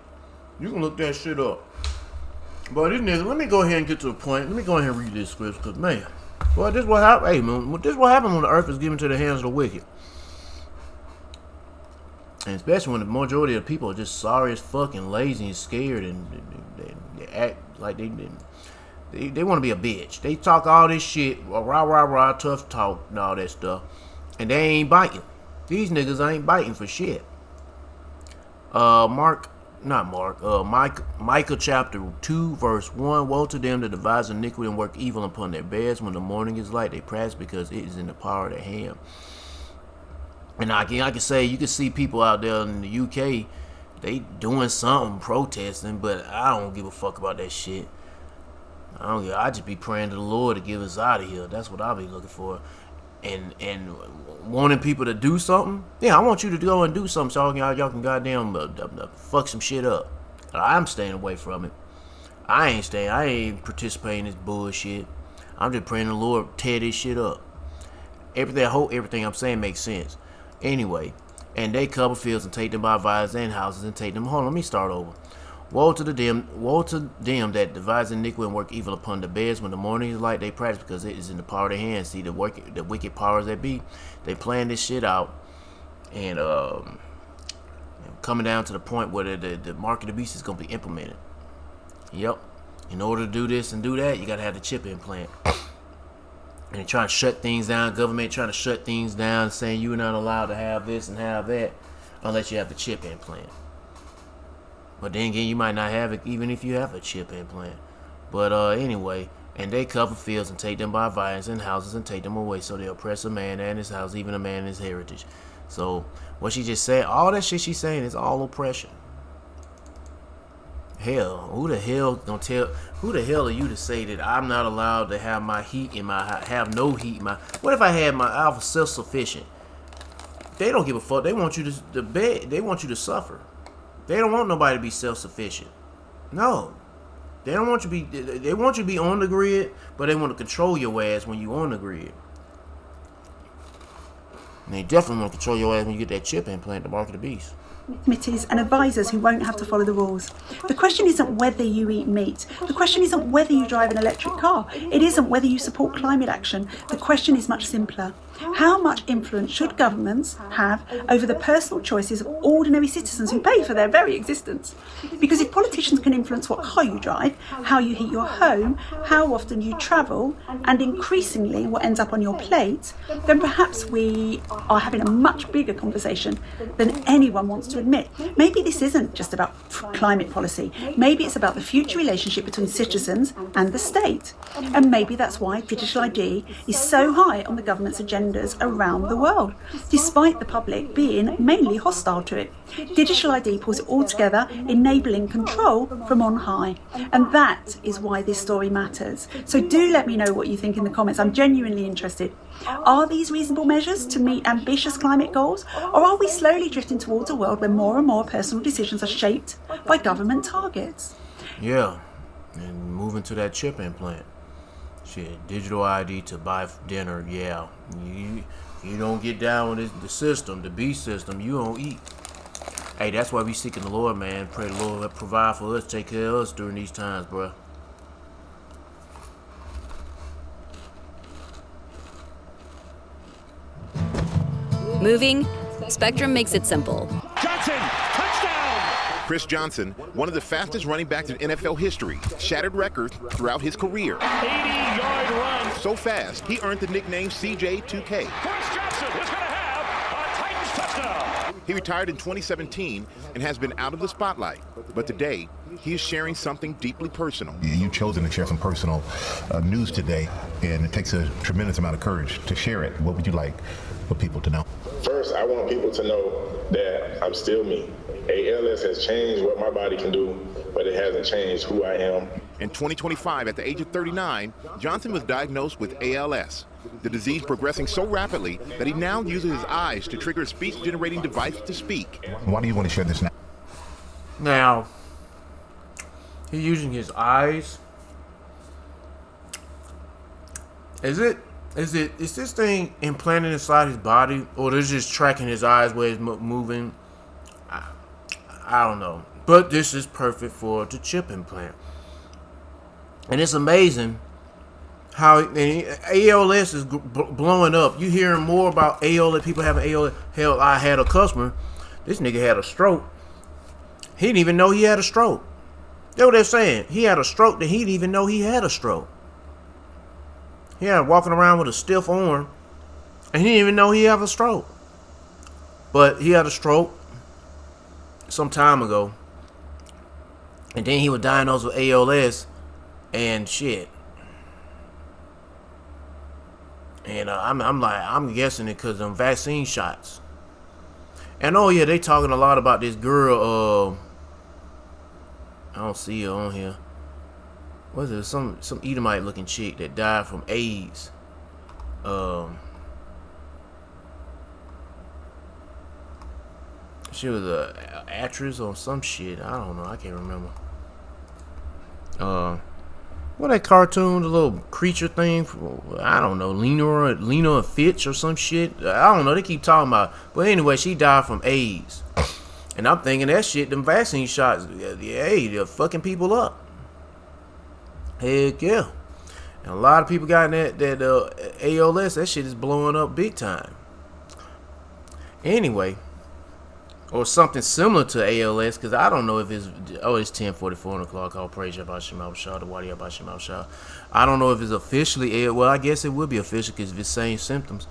You can look that shit up. But this nigga, let me go ahead and get to the point. Let me go ahead and read this script, because, man, well, this is what happened. Hey, man, this is what happened when the earth is given to the hands of the wicked. And especially when the majority of the people are just sorry as fuck and lazy and scared and they act like they want to be a bitch. They talk all this shit, rah, tough talk and all that stuff. And they ain't biting. These niggas ain't biting for shit. Micah chapter 2 verse 1. Woe to them that devise iniquity and work evil upon their beds. When the morning is light, they press because it is in the power of their hand. And I can say, you can see people out there in the UK, they doing something, protesting, but I don't give a fuck about that shit. I just be praying to the Lord to get us out of here. That's what I'll be looking for. And wanting people to do something. Yeah, I want you to go and do something so y'all can goddamn fuck some shit up. I'm staying away from it. I ain't participating in this bullshit. I'm just praying the Lord tear this shit up. I hope everything I'm saying makes sense. Anyway, and they cover fields and take them by vines and houses and take them home. Let me start over. Woe to them that devise iniquity and work evil upon the beds. When the morning is light, they practice because it is in the power of their hands. See, the wicked powers that be, they plan this shit out, and coming down to the point where the mark of the beast is gonna be implemented. Yep. In order to do this and do that, you gotta have the chip implant. And they're trying to shut things down. Government trying to shut things down, saying you're not allowed to have this and have that unless you have the chip implant. But then again, you might not have it even if you have a chip implant. But anyway, and they cover fields and take them by vines and houses and take them away. So they oppress a man and his house, even a man and his heritage. So what she just said, all that shit she's saying is all oppression. Hell, who the hell are you to say that I'm not allowed to have my heat in my house, have no heat in my... What if I was self-sufficient? They don't give a fuck. They want you to beg. They want you to suffer. They don't want nobody to be self-sufficient. No. They don't want you to be... They want you to be on the grid, but they want to control your ass when you on the grid. And they definitely want to control your ass when you get that chip implant, the mark of the beast. Committees and advisors who won't have to follow the rules. The question isn't whether you eat meat. The question isn't whether you drive an electric car. It isn't whether you support climate action. The question is much simpler. How much influence should governments have over the personal choices of ordinary citizens who pay for their very existence? Because if politicians can influence what car you drive, how you heat your home, how often you travel, and increasingly what ends up on your plate, then perhaps we are having a much bigger conversation than anyone wants to admit. Maybe this isn't just about climate policy. Maybe it's about the future relationship between citizens and the state. And maybe that's why digital ID is so high on the government's agendas around the world, despite the public being mainly hostile to it. Digital ID pulls it all together, enabling control from on high. And that is why this story matters. So do let me know what you think in the comments. I'm genuinely interested. Are these reasonable measures to meet ambitious climate goals, or are we slowly drifting towards a world where more and more personal decisions are shaped by government targets? Yeah, and moving to that chip implant. Shit, digital ID to buy dinner, yeah. You don't get down with the system, the B system, you don't eat. Hey, that's why we seeking the Lord, man. Pray the Lord provide for us, take care of us during these times, bruh. Moving, Spectrum makes it simple. Johnson, touchdown! Chris Johnson, one of the fastest running backs in NFL history, shattered records throughout his career. 80-yard run. So fast, he earned the nickname CJ2K. Chris Johnson is going to have a Titans touchdown. He retired in 2017 and has been out of the spotlight. But today, he is sharing something deeply personal. You've chosen to share some personal news today, and it takes a tremendous amount of courage to share it. What would you like for people to know? First, I want people to know that I'm still me. ALS has changed what my body can do, but it hasn't changed who I am. In 2025, at the age of 39, Johnson was diagnosed with ALS, the disease progressing so rapidly that he now uses his eyes to trigger a speech-generating device to speak. Why do you want to share this now? Now, he's using his eyes. Is this thing implanted inside his body, or is just tracking his eyes where it's moving? I don't know. But this is perfect for the chip implant. And it's amazing how ALS is blowing up. You hearing more about ALS, people having ALS. Hell, I had a customer. This nigga had a stroke. He didn't even know he had a stroke. That's what they're saying. He had a stroke that he didn't even know he had a stroke. He had walking around with a stiff arm, and he didn't even know he had a stroke. But he had a stroke some time ago, and then he was diagnosed with ALS and shit. And I'm guessing it because of them vaccine shots. And oh yeah, they talking a lot about this girl. I don't see her on here. Was it some Edomite looking chick that died from AIDS? She was a actress or some shit. I don't know. I can't remember. What that cartoon, the little creature thing? I don't know. Lena and Fitch or some shit. I don't know. They keep talking about. But anyway, she died from AIDS. And I'm thinking that shit, them vaccine shots, hey, they're fucking people up. Heck yeah. And a lot of people got that ALS. That shit is blowing up big time. Anyway, or something similar to ALS, because I don't know if it's 10:44 on the clock. All praise Yahweh Shema Shah, the Wadi Yahweh Shema Shah. I don't know if it's officially well, I guess it would be official because it's the same symptoms.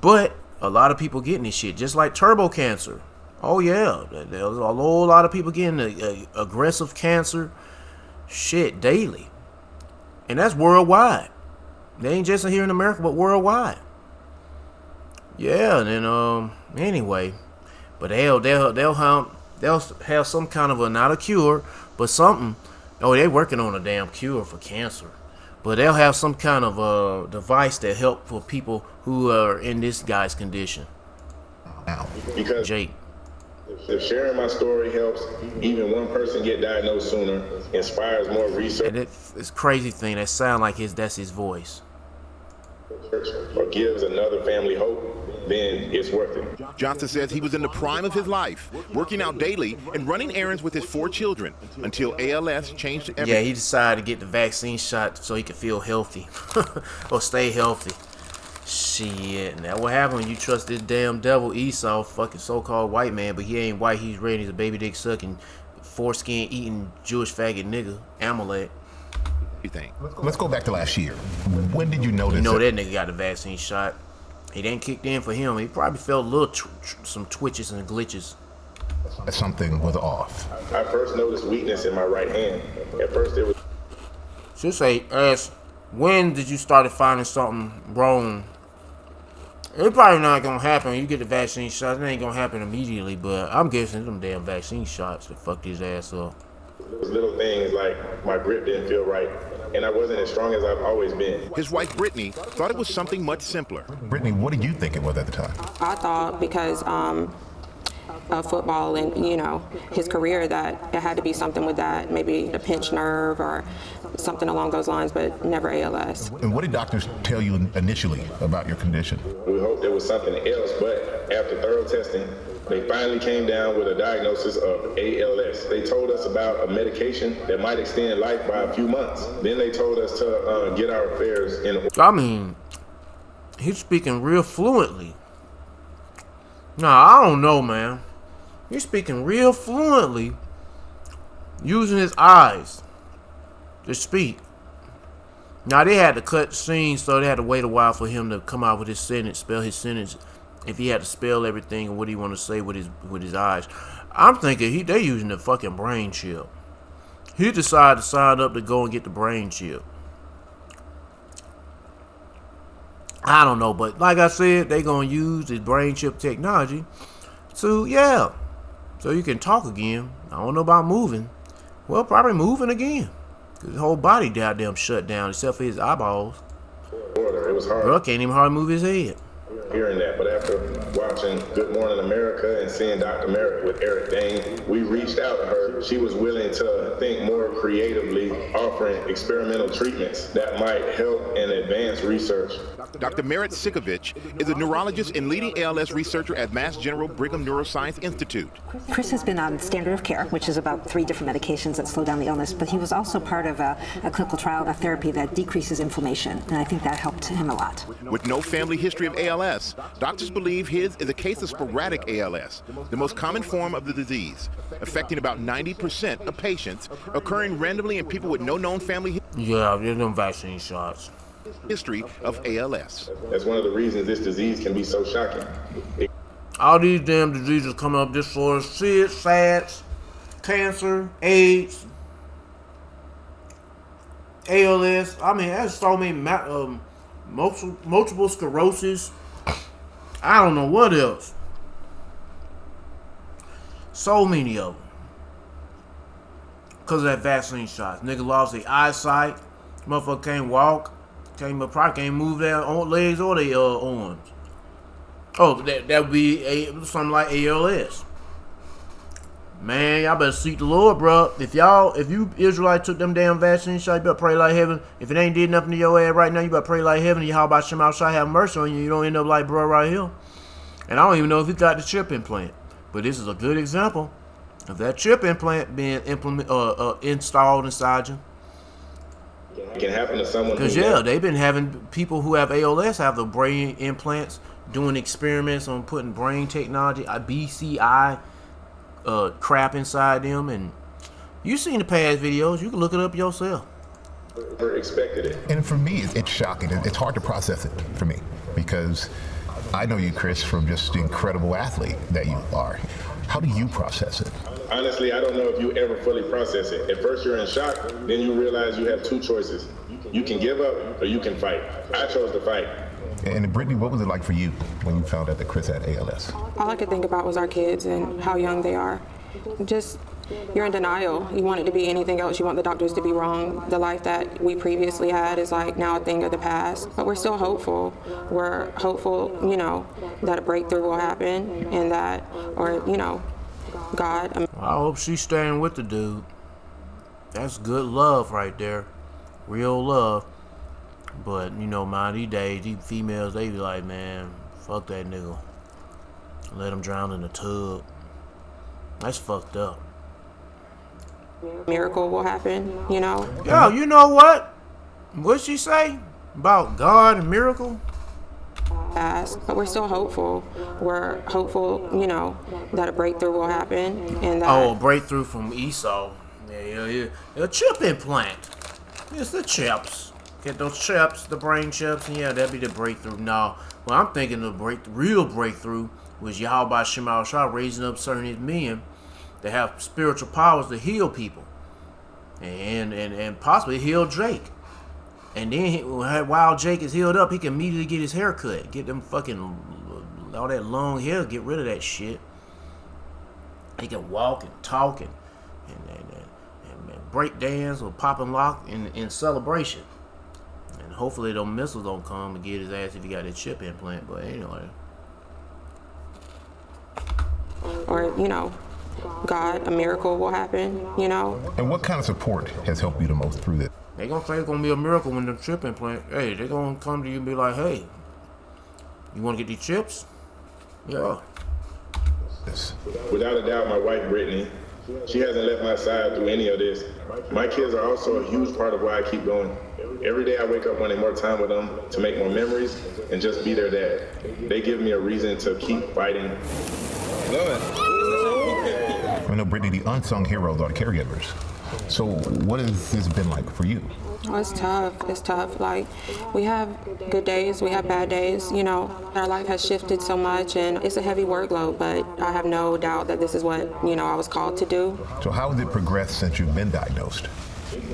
But a lot of people getting this shit, just like turbo cancer. Oh yeah, there's a whole lot of people getting aggressive cancer shit daily. And that's worldwide. They ain't just here in America, but worldwide. Yeah, and then anyway, but they'll have some kind of not a cure, but something. Oh, they're working on a damn cure for cancer, but they'll have some kind of device that help for people who are in this guy's condition. Because Jake. If sharing my story helps even one person get diagnosed sooner, inspires more research, and it's crazy thing that sound like that's his voice, or gives another family hope, then it's worth it. Johnson says he was in the prime of his life, working out daily and running errands with his 4 children until ALS changed everything. Yeah, he decided to get the vaccine shot so he could feel healthy or stay healthy. Shit, and that what happened when you trust this damn devil Esau, fucking so-called white man, but he ain't white, he's red, he's a baby dick sucking, foreskin eating Jewish faggot nigga, Amalek. You think? Let's go back to last year. When did you notice? You know that nigga got the vaccine shot. It ain't kicked in for him. He probably felt a little some twitches and glitches. Something was off. I first noticed weakness in my right hand. At first it was. Should say, ask, when did you start finding something wrong? It's probably not gonna happen. You get the vaccine shots, it ain't gonna happen immediately. But I'm guessing them damn vaccine shots that fucked his ass up. It was little things like my grip didn't feel right, and I wasn't as strong as I've always been. His wife Brittany thought it was something much simpler. Brittany, what did you think it was at the time? I thought because of football and his career that it had to be something with that, maybe a pinched nerve or something along those lines, but never ALS. And what did doctors tell you initially about your condition? We hoped there was something else, but after thorough testing, they finally came down with a diagnosis of ALS. They told us about a medication that might extend life by a few months. Then they told us to get our affairs in order. I mean, he's speaking real fluently. Nah, I don't know, man. He's speaking real fluently, using his eyes to speak. Now they had to cut the scene, so they had to wait a while for him to come out with his sentence, spell his sentence. If he had to spell everything and what he want to say with his eyes, I'm thinking they using the fucking brain chip. He decided to sign up to go and get the brain chip. I don't know, but like I said, they gonna use this brain chip technology to so you can talk again. I don't know about moving. Well, probably moving again. His whole body goddamn shut down except for his eyeballs. It was hard. Bro, can't even hardly move his head. Hearing that, but after watching Good Morning America and seeing Dr. Merritt with Eric Dane, we reached out to her. She was willing to think more creatively, offering experimental treatments that might help and advance research. Dr. Merritt Sikovich is a neurologist and leading ALS researcher at Mass General Brigham Neuroscience Institute. Chris has been on standard of care, which is about 3 different medications that slow down the illness, but he was also part of a clinical trial, a therapy that decreases inflammation, and I think that helped him a lot. With no family history of ALS, doctors believe his is a case of sporadic ALS, the most common form of the disease, affecting about 90% of patients, occurring randomly in people with no known family history. Yeah, there's no vaccine shots. History of ALS. That's one of the reasons this disease can be so shocking. All these damn diseases coming up this for SIDS, SADS, cancer, AIDS, ALS. I mean, there's so many multiple sclerosis. I don't know what else. So many of them. Because of that vaccine shots. Nigga lost their eyesight. Motherfucker can't walk. Probably can't move their own legs or their arms. Oh, that would be something like ALS. Man, y'all better seek the Lord, bro. If you Israelites took them damn vaccine shots, you better pray like heaven. If it ain't did nothing to your ass right now, you better pray like heaven. How about Shem outside have mercy on you? You don't end up like bro right here. And I don't even know if he got the chip implant. But this is a good example of that chip implant being installed inside you. It can happen to someone. Because they've been having people who have ALS have the brain implants, doing experiments on putting brain technology, BCI crap inside them, and you've seen the past videos. You can look it up yourself. Never expected it. And for me, it's shocking. It's hard to process it for me because I know you, Chris, from just the incredible athlete that you are. How do you process it? Honestly, I don't know if you ever fully process it. At first you're in shock, then you realize you have 2 choices. You can give up or you can fight. I chose to fight. And Brittany, what was it like for you when you found out that Chris had ALS? All I could think about was our kids and how young they are. Just, you're in denial. You want it to be anything else. You want the doctors to be wrong. The life that we previously had is like now a thing of the past. But we're still hopeful. We're hopeful, that a breakthrough will happen and that, or, God. I hope she's staying with the dude. That's good love right there. Real love. But, man, these days, these females, they be like, man, fuck that nigga. Let him drown in the tub. That's fucked up. Miracle will happen, Yo, you know what? What'd she say about God and miracle? But we're still hopeful. We're hopeful, that a breakthrough will happen and that. Oh, a breakthrough from Esau. Yeah. A chip implant. It's the chips. Get those chips, the brain chips, and that'd be the breakthrough. No, well, I'm thinking the real breakthrough was Yahweh Shema Shah raising up certain men that have spiritual powers to heal people, and possibly heal Jake. And then while Jake is healed up, he can immediately get his hair cut, get them fucking all that long hair, get rid of that shit. He can walk and talk and break dance or pop and lock in celebration. And hopefully those missiles don't come and get his ass if he got that chip implant. But anyway. Or, God, a miracle will happen, And what kind of support has helped you the most through this? They gonna say it's gonna be a miracle when the chip implant. Hey, they gonna come to you and be like, hey, you wanna get these chips? Yeah. Without a doubt, my wife, Brittany, she hasn't left my side through any of this. My kids are also a huge part of why I keep going. Every day I wake up wanting more time with them to make more memories and just be their dad. They give me a reason to keep fighting. I know, Brittany, the unsung heroes are the caregivers. So what has this been like for you? Oh, it's tough. It's tough. Like, we have good days, we have bad days. You know, our life has shifted so much, and it's a heavy workload, but I have no doubt that this is what, I was called to do. So how has it progressed since you've been diagnosed?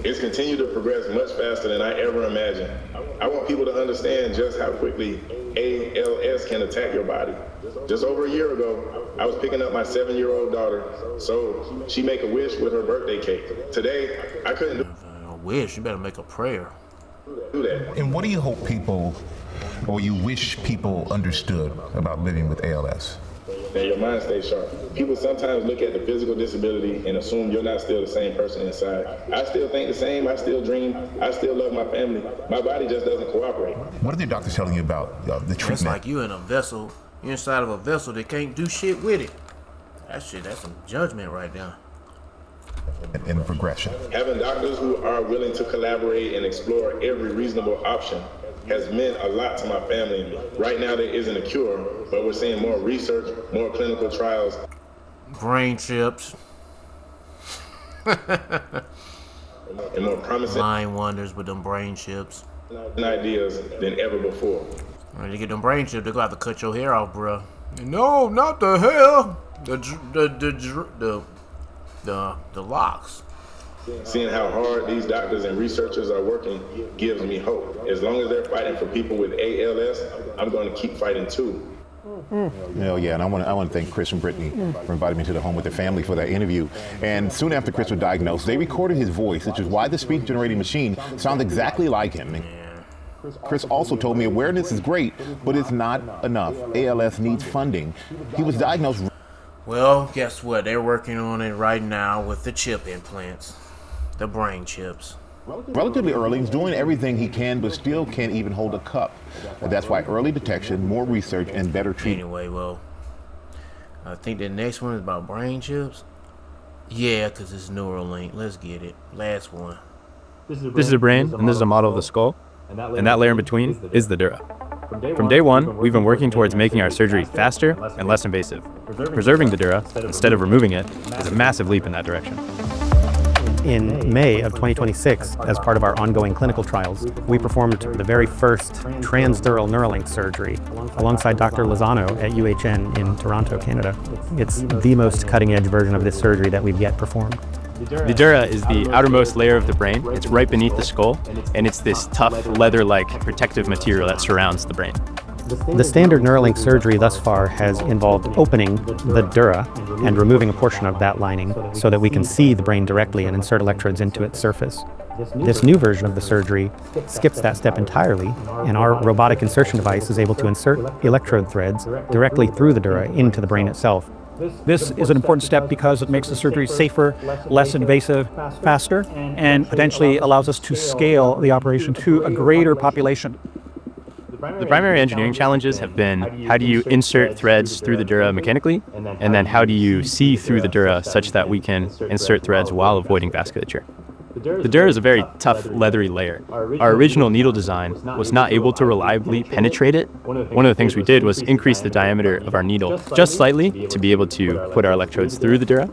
It's continued to progress much faster than I ever imagined. I want people to understand just how quickly ALS can attack your body. Just over a year ago, I was picking up my 7-year-old daughter, so she make a wish with her birthday cake. Today, I couldn't do wish. You better make a prayer. Do that. And what do you hope people, or you wish people understood about living with ALS? That your mind stays sharp. People sometimes look at the physical disability and assume you're not still the same person inside. I still think the same. I still dream. I still love my family. My body just doesn't cooperate. What are the doctors telling you about the treatment? It's like you in a vessel. You're inside of a vessel that can't do shit with it. That's some judgment right now. In progression. Having doctors who are willing to collaborate and explore every reasonable option has meant a lot to my family and me. Right now there isn't a cure, but we're seeing more research, more clinical trials. Brain chips. And more promising mind wonders with them brain chips. Ideas than ever before. When you get them brain chips, they're gonna have to cut your hair off, bro. No, not the hair. The locks. Seeing how hard these doctors and researchers are working gives me hope. As long as they're fighting for people with ALS, I'm going to keep fighting too. Yeah, and I want to thank Chris and Brittany for inviting me to the home with their family for that interview. And soon after Chris was diagnosed, they recorded his voice, which is why the speech-generating machine sounds exactly like him. Chris also told me awareness is great, but it's not enough. ALS needs funding. He was diagnosed. Well, guess what? They're working on it right now with the chip implants, the brain chips. Relatively early, he's doing everything he can, but still can't even hold a cup. That's why early detection, more research, and better treatment. Anyway, well, I think the next one is about brain chips. Yeah, because it's Neuralink. Let's get it. Last one. This is a brain, and this is a model of the skull. And that layer in between is the dura. From day one, we've been working towards making our surgery faster and less invasive. Preserving the dura, instead of removing it, is a massive leap in that direction. In May of 2026, as part of our ongoing clinical trials, we performed the very first transdural Neuralink surgery alongside Dr. Lozano at UHN in Toronto, Canada. It's the most cutting-edge version of this surgery that we've yet performed. The dura is the outermost layer of the brain. It's right beneath the skull, and it's this tough, leather-like protective material that surrounds the brain. The standard Neuralink surgery thus far has involved opening the dura and removing a portion of that lining so that we can see the brain directly and insert electrodes into its surface. This new version of the surgery skips that step entirely, and our robotic insertion device is able to insert electrode threads directly through the dura into the brain itself. This is an important step because it makes the surgery safer, less invasive, faster, and potentially allows us to scale the operation to a greater population. The primary engineering challenges have been how do you insert threads through the dura mechanically, and then how do you see through the dura such that we can insert threads while avoiding vasculature. The dura is a very tough, leathery layer. Our original needle design was not able to reliably penetrate it. One of the things we did was increase the diameter of our needle just slightly to be able to put our electrodes through the dura.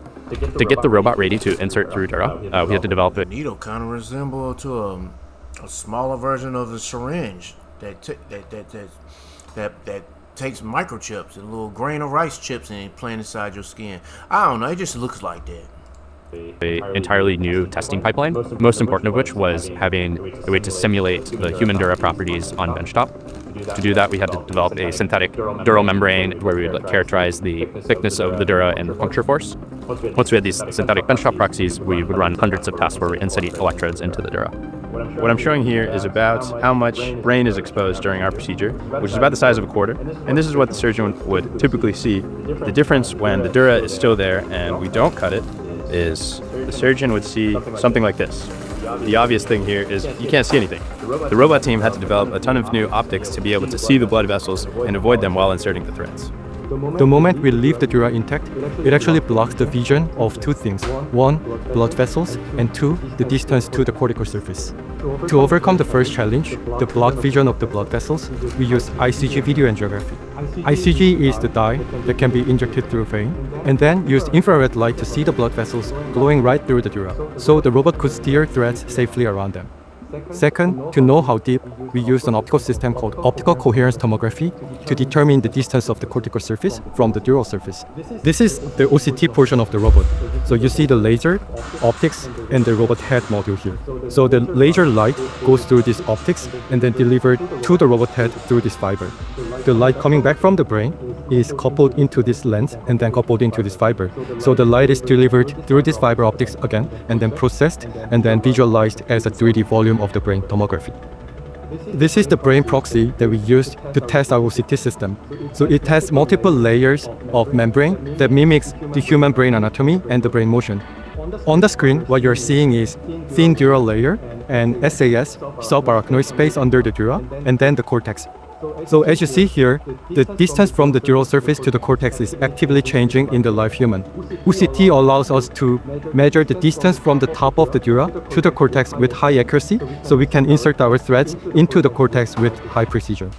To get the robot ready to insert through dura, we had to develop it. Needle kind of resemble to a smaller version of the syringe that takes microchips and a little grain of rice chips and plant inside your skin. I don't know, it just looks like that. An entirely new testing pipeline, most important of which was having a way to simulate the human dura properties on benchtop. To do that, we had to develop a synthetic dural membrane where we would characterize the thickness of the dura and the puncture force. Once we had these synthetic benchtop proxies, we would run hundreds of tests where we insert electrodes into the dura. What I'm showing here is about how much brain is exposed during our procedure, which is about the size of a quarter. And this is what the surgeon would typically see. The difference when the dura is still there and we don't cut it is the surgeon would see something like this. The obvious thing here is you can't see anything. The robot team had to develop a ton of new optics to be able to see the blood vessels and avoid them while inserting the threads. The moment we leave the dura intact, it actually blocks the vision of two things. One, blood vessels, and two, the distance to the cortical surface. To overcome the first challenge, the blood vision of the blood vessels, we use ICG video angiography. ICG is the dye that can be injected through vein, and then used infrared light to see the blood vessels glowing right through the dura, so the robot could steer threads safely around them. Second, to know how deep, we used an optical system called optical coherence tomography to determine the distance of the cortical surface from the dural surface. This is the OCT portion of the robot. So you see the laser, optics, and the robot head module here. So the laser light goes through this optics and then delivered to the robot head through this fiber. The light coming back from the brain is coupled into this lens and then coupled into this fiber. So the light is delivered through this fiber optics again and then processed and then visualized as a 3D volume of the brain tomography. This is the brain proxy that we used to test our OCT system. So it has multiple layers of membrane that mimics the human brain anatomy and the brain motion. On the screen, what you're seeing is thin dural layer and SAS, subarachnoid space under the dura, and then the cortex. So as you see here, the distance from the dural surface to the cortex is actively changing in the live human. OCT allows us to measure the distance from the top of the dura to the cortex with high accuracy, so we can insert our threads into the cortex with high precision.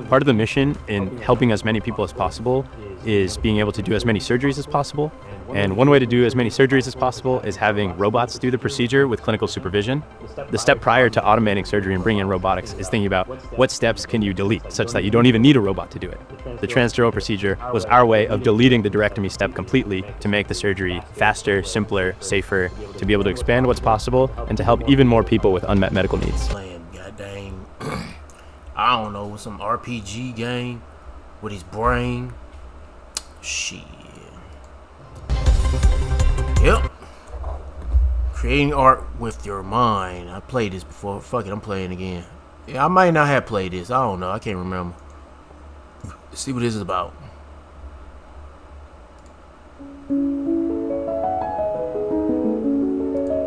Part of the mission in helping as many people as possible is being able to do as many surgeries as possible. And one way to do as many surgeries as possible is having robots do the procedure with clinical supervision. The step prior to automating surgery and bringing in robotics is thinking about what steps can you delete such that you don't even need a robot to do it. The transdural procedure was our way of deleting the directomy step completely to make the surgery faster, simpler, safer, to be able to expand what's possible and to help even more people with unmet medical needs. God dang, I don't know, some RPG game with his brain. Shit. Yep. Creating art with your mind. I played this before. Fuck it, I'm playing again. Yeah, I might not have played this. I don't know. I can't remember. Let's see what this is about.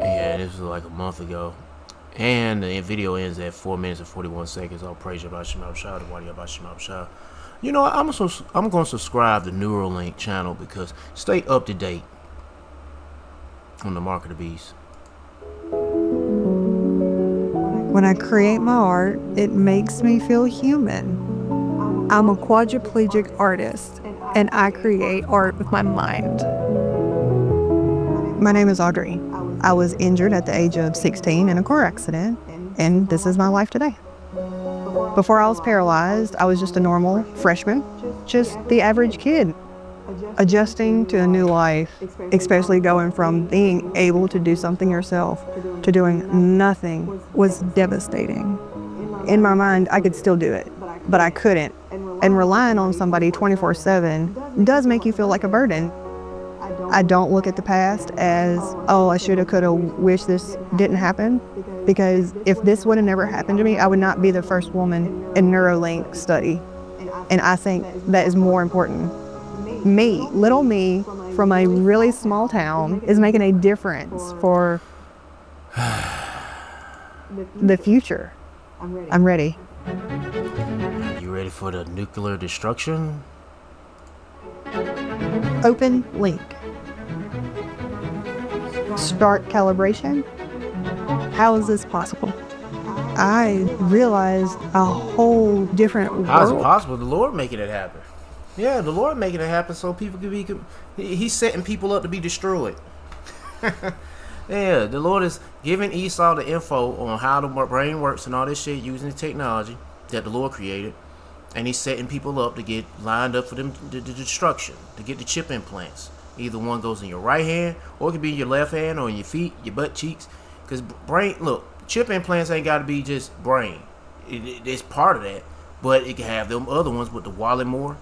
Yeah, this was like a month ago. And the video ends at 4 minutes and 41 seconds. I'll praise you about Shemab Shah, the Wadi about Shemab Shah. You know, I'm going to subscribe to Neuralink channel because stay up to date on the mark of the beast. When I create my art, it makes me feel human. I'm a quadriplegic artist, and I create art with my mind. My name is Audrey. I was injured at the age of 16 in a car accident, and this is my life today. Before I was paralyzed, I was just a normal freshman, just the average kid. Adjusting to a new life, especially going from being able to do something yourself to doing nothing, was devastating. In my mind, I could still do it, but I couldn't. And relying on somebody 24/7 does make you feel like a burden. I don't look at the past as, oh, I shoulda, coulda, wish this didn't happen. Because if this would have never happened to me, I would not be the first woman in Neuralink study. And I think that is more important. Me, little me, from a really small town, is making a difference for the future. I'm ready. You ready for the nuclear destruction? Open link. Start calibration. How is this possible? I realized a whole different world. How is it possible? The Lord making it happen. Yeah, the Lord making it happen so people can be. He's setting people up to be destroyed. Yeah, the Lord is giving Esau the info on how the brain works and all this shit using the technology that the Lord created, and He's setting people up to get lined up for them the destruction, to get the chip implants. Either one goes in your right hand, or it could be in your left hand, or in your feet, your butt cheeks. Because brain, look, chip implants ain't got to be just brain. It's part of that, but it can have them other ones with the wallet more.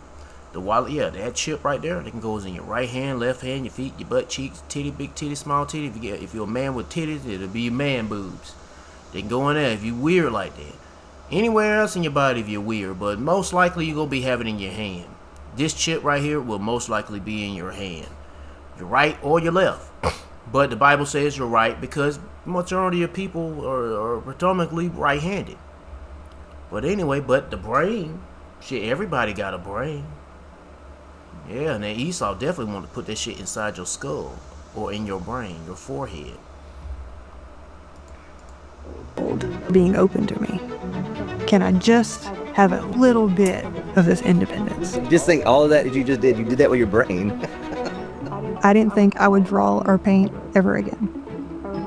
The wallet, yeah, that chip right there, it can go in your right hand, left hand, your feet, your butt cheeks, titty, big titty, small titty. If you're a man with titties, it'll be your man boobs. They can go in there if you're weird like that. Anywhere else in your body if you're weird, but most likely you're going to be having it in your hand. This chip right here will most likely be in your hand. Your right or your left. But the Bible says you're right because majority of people are predominantly right-handed. But anyway, but the brain, shit, everybody got a brain. Yeah, and then Esau definitely want to put that shit inside your skull or in your brain, your forehead. being open to me. Can I just have a little bit of this independence? Just think all of that you just did, you did that with your brain. I didn't think I would draw or paint ever again.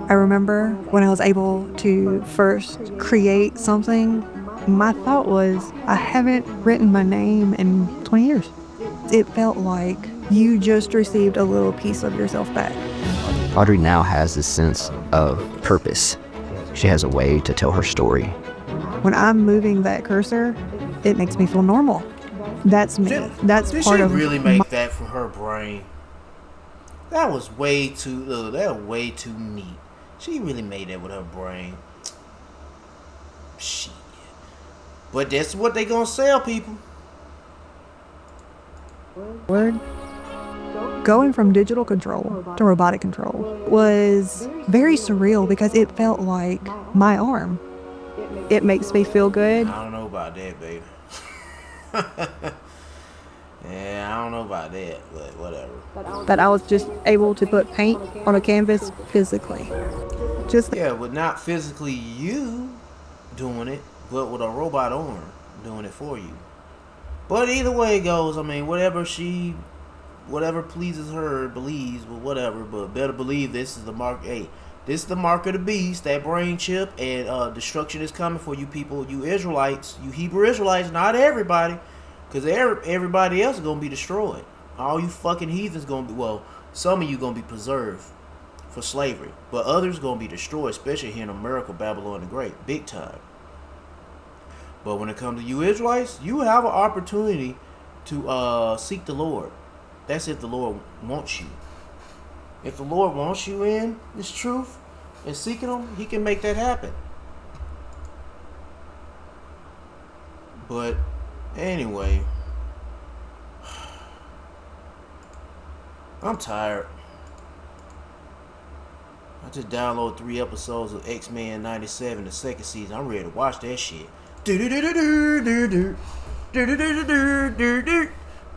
I remember when I was able to first create something, my thought was, I haven't written my name in 20 years. It felt like you just received a little piece of yourself back. Audrey now has this sense of purpose. She has a way to tell her story. When I'm moving that cursor, it makes me feel normal. That's me. That's Did part she of really make that from her brain? That was way too neat. She really made that with her brain. Shit. But that's what they gonna sell people. Word. Going from digital control to robotic control was very surreal because it felt like my arm. It makes me feel good. I don't know about that, baby. Yeah, I don't know about that, but whatever. That I was just able to put paint on a canvas physically. Yeah, but not physically you doing it, but with a robot arm doing it for you. But either way it goes, I mean, whatever pleases her, believes, but whatever. But better believe this is the mark. Hey, this is the mark of the beast, that brain chip, and destruction is coming for you people, you Israelites, you Hebrew Israelites, not everybody, because everybody else is going to be destroyed. All you fucking heathens going to be, well, some of you going to be preserved for slavery, but others going to be destroyed, especially here in America, Babylon the Great, big time. But when it comes to you Israelites, you have an opportunity to seek the Lord. That's if the Lord wants you. If the Lord wants you in this truth and seeking Him, He can make that happen. But anyway, I'm tired. I just downloaded 3 episodes of X-Men 97, the second season. I'm ready to watch that shit.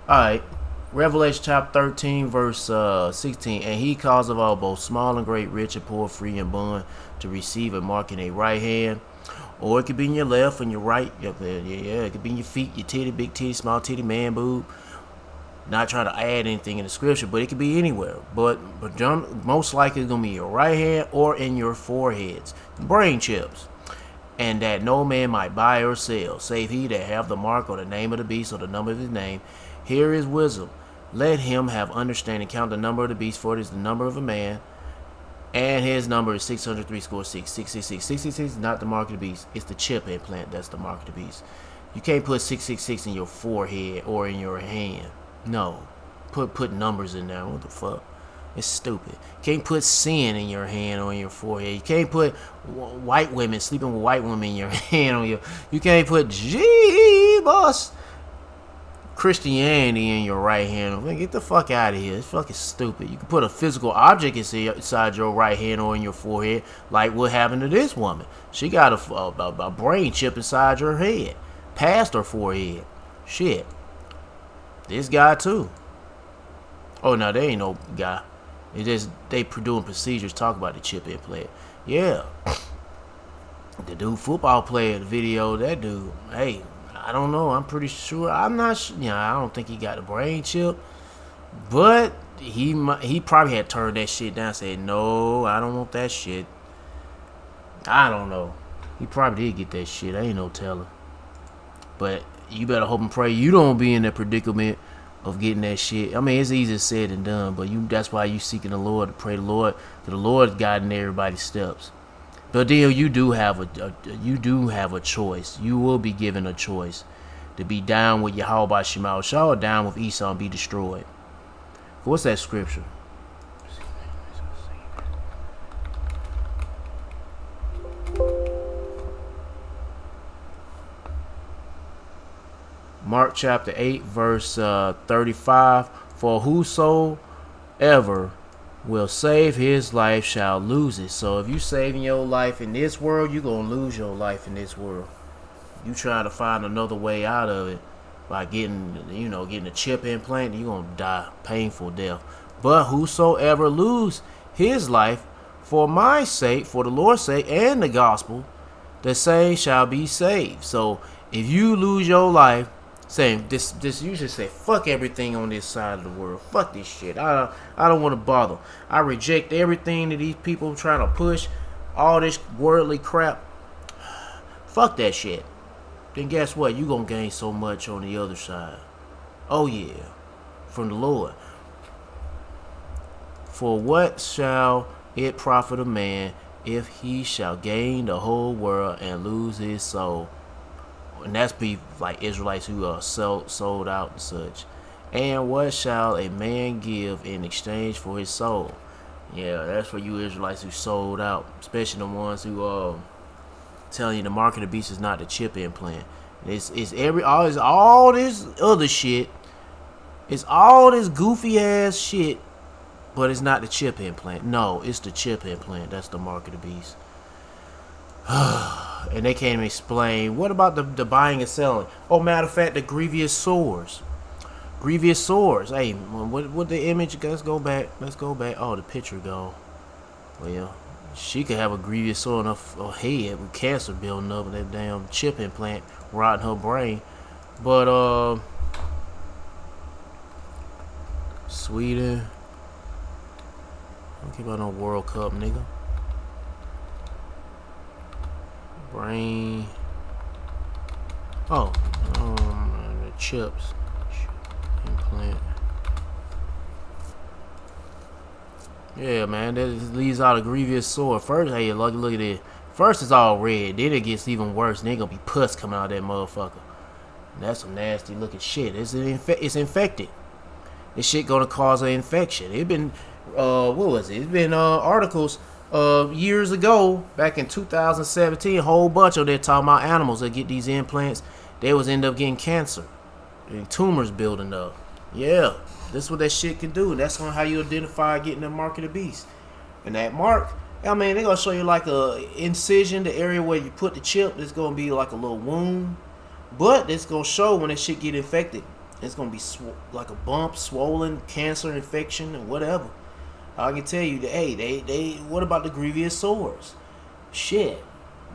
Alright. Revelation chapter 13, verse 16. And he caused of all, both small and great, rich and poor, free and bond, to receive a mark in a right hand. Or it could be in your left and your right. Yeah, it could be in your feet, your titty, big titty, small titty, man boob. Not trying to add anything in the scripture, but it could be anywhere. But most likely it's going to be your right hand or in your foreheads. Brain chips. And that no man might buy or sell, save he that have the mark or the name of the beast or the number of his name. Here is wisdom. Let him have understanding. Count the number of the beast, for it is the number of a man. And his number is 603 score 6. 666. 666 is not the mark of the beast. It's the chip implant that's the mark of the beast. You can't put 666 in your forehead or in your hand. No. Put numbers in there. What the fuck? It's stupid. You can't put sin in your hand or in your forehead. You can't put white women, sleeping with white women in your hand or your... You can't put Jeebus Christianity in your right hand. Get the fuck out of here. It's fucking stupid. You can put a physical object inside your right hand or in your forehead, like what happened to this woman. She got a brain chip inside her head, past her forehead. Shit. This guy too. Oh no, they ain't no guy. It's just they doing procedures. Talk about the chip implant. Yeah. The dude football player, the video, that dude. Hey. I don't know. I'm pretty sure. I'm not sure. I don't think he got a brain chip. But he probably had turned that shit down and said, no, I don't want that shit. I don't know. He probably did get that shit. I ain't no telling. But you better hope and pray you don't be in that predicament of getting that shit. I mean, it's easier said than done. But that's why you seeking the Lord, to pray the Lord. The Lord's guiding everybody's steps. But then you do have a choice. You will be given a choice to be down with Yahweh Shema Shah or down with Esau and be destroyed. What's that scripture? Mark chapter 8, verse 35. For whosoever will save his life shall lose it. So if you saving your life in this world, you're going to lose your life in this world. You trying to find another way out of it by getting a chip implant, you're going to die painful death. But whosoever lose his life for my sake, for the Lord's sake, and the gospel, the same shall be saved. So if you lose your life, saying this you should say, fuck everything on this side of the world. Fuck this shit. I don't want to bother. I reject everything that these people trying to push. All this worldly crap. Fuck that shit. Then guess what? You gonna gain so much on the other side. Oh yeah. From the Lord. For what shall it profit a man if he shall gain the whole world and lose his soul? And that's people like Israelites who are sold out and such. And what shall a man give in exchange for his soul? Yeah, that's for you Israelites who sold out, especially the ones who telling you the mark of the beast is not the chip implant. It's all this other shit. It's all this goofy ass shit, but it's not the chip implant. No, it's the chip implant. That's the mark of the beast. And they can't even explain. What about the buying and selling? Oh, matter of fact, the grievous sores. Grievous sores. Hey, what the image? Let's go back. Oh, the picture go. Well, she could have a grievous sore on her head with cancer building up and that damn chip implant rotting her brain. But Sweden. Don't care about no World Cup, nigga. Brain. Oh, the chips. Implant. Yeah, man, that leaves out a grievous sore. First, hey, look at it. First, it's all red. Then it gets even worse. Then gonna be pus coming out of that motherfucker. And that's some nasty looking shit. It's infected. This shit gonna cause an infection. It been, what was it? It's been articles years ago, back in 2017. A whole bunch of them talking about animals that get these implants. They was end up getting cancer and tumors building up. Yeah. This is what that shit can do. That's how you identify getting the mark of the beast. And that mark, I mean, they're going to show you like a incision, the area where you put the chip. It's going to be like a little wound. But it's going to show when that shit get infected. It's going to be like a bump, swollen, cancer, infection, or whatever. I can tell you that, hey, what about the grievous sores? Shit.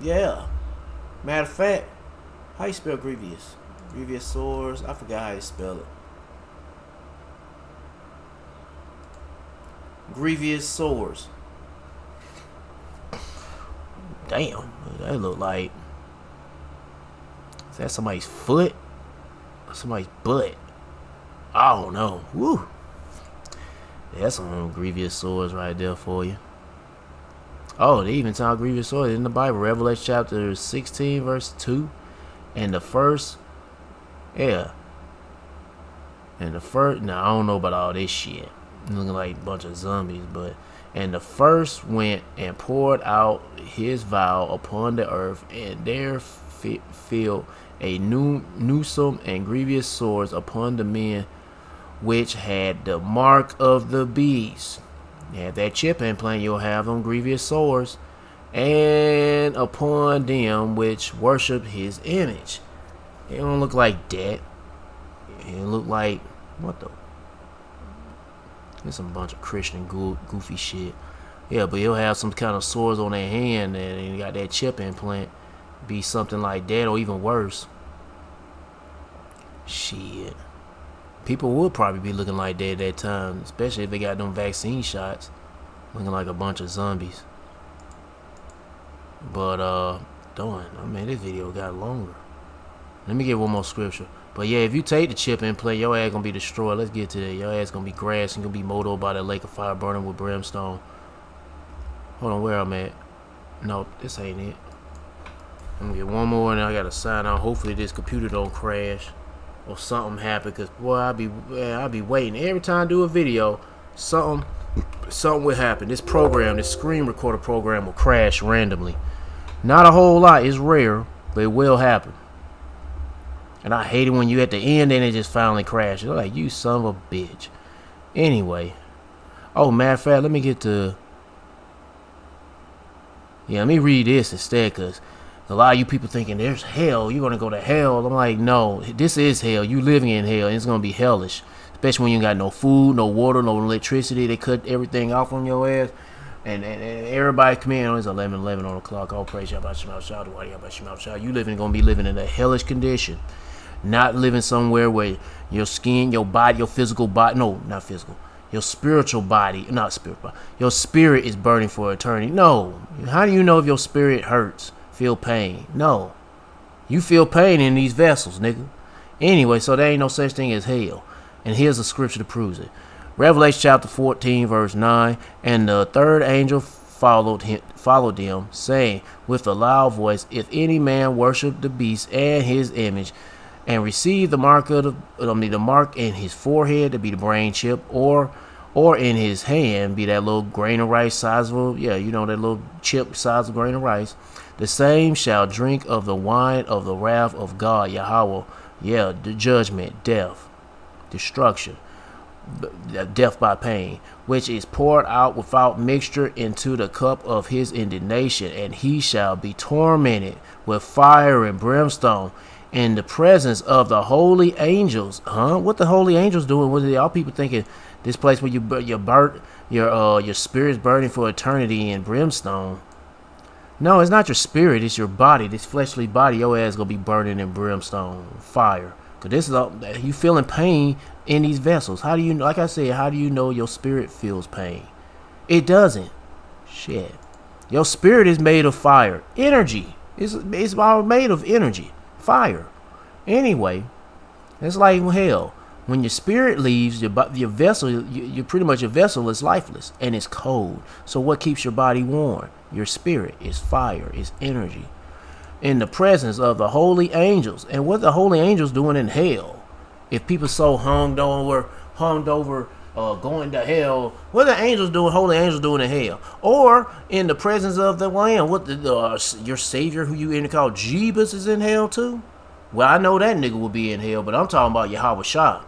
Yeah. Matter of fact, how you spell grievous? Grievous sores. I forgot how you spell it. Grievous sores. Damn, that look like, is that somebody's foot or somebody's butt? I don't know. Woo. That's some grievous sores right there for you. Oh, they even talk grievous sores in the Bible. Revelation chapter 16 verse 2. And the first, yeah. And the first, now I don't know about all this shit. Looking like a bunch of zombies, but and the first went and poured out his vial upon the earth, and there fell a newsome and grievous sores upon the men which had the mark of the beast. You have that chip implant, you'll have them grievous sores, and upon them which worship his image. It don't look like that. It look like, what the? It's some bunch of Christian goofy shit. Yeah, but he'll have some kind of sores on their hand and he got that chip implant. Be something like that or even worse. Shit. People would probably be looking like that at that time, especially if they got them vaccine shots. Looking like a bunch of zombies. But, darn, I mean, this video got longer. Let me get one more scripture. But yeah, if you take the chip implant, your ass gonna be destroyed. Let's get to that. Your ass gonna be grass and gonna be mowed over by that lake of fire burning with brimstone. Hold on, where I'm at? Nope, this ain't it. I'm gonna get one more and I gotta sign out. Hopefully this computer don't crash or something happen. Cause boy, I'll be waiting. Every time I do a video, something will happen. This program, this screen recorder program will crash randomly. Not a whole lot, it's rare, but it will happen. And I hate it when you at the end and it just finally crashes. Like, you son of a bitch. Anyway. Oh, matter of fact, let me get to... Yeah, let me read this instead, because a lot of you people thinking there's hell. You're going to go to hell. I'm like, no, this is hell. You living in hell, and it's going to be hellish. Especially when you got no food, no water, no electricity. They cut everything off on your ass. And everybody come in, it's 11 on the clock. All praise Yahweh Shema Shah, Yahweh Shema Shah. You gonna be living in a hellish condition. Not living somewhere where your skin, your body, your physical body, no, not physical, your spiritual body, not spiritual body, your spirit is burning for eternity. No. How do you know if your spirit hurts, feel pain? No. You feel pain in these vessels, nigga. Anyway, so there ain't no such thing as hell. And here's a scripture that proves it. Revelation chapter 14, verse 9, and the third angel followed them, saying with a loud voice, if any man worship the beast and his image, and receive the mark of the mark in his forehead to be the brain chip, or in his hand be that little grain of rice size of that little chip size of grain of rice, the same shall drink of the wine of the wrath of God Yahweh, the judgment, death, destruction, death by pain, which is poured out without mixture into the cup of his indignation, and he shall be tormented with fire and brimstone in the presence of the holy angels. What the holy angels doing? What are y'all people thinking? This place where your spirit's burning for eternity in brimstone? No, it's not your spirit. It's your body. This fleshly body. Your ass gonna be burning in brimstone, fire. Cause this is all, you feeling pain in these vessels. How do you? Like I said, how do you know your spirit feels pain? It doesn't. Shit. Your spirit is made of fire, energy. It's all made of energy. Fire. Anyway, it's like hell. When your spirit leaves your vessel, you pretty much your vessel is lifeless and it's cold. So what keeps your body warm? Your spirit is fire, is energy. In the presence of the holy angels. And what the holy angels doing in hell? If people so hummed over, going to hell, what the angels doing? Holy angels doing in hell? Or in the presence of the Lamb? What your Savior, who you in call Jeebus, is in hell too? Well, I know that nigga will be in hell, but I'm talking about Yahweh Shah.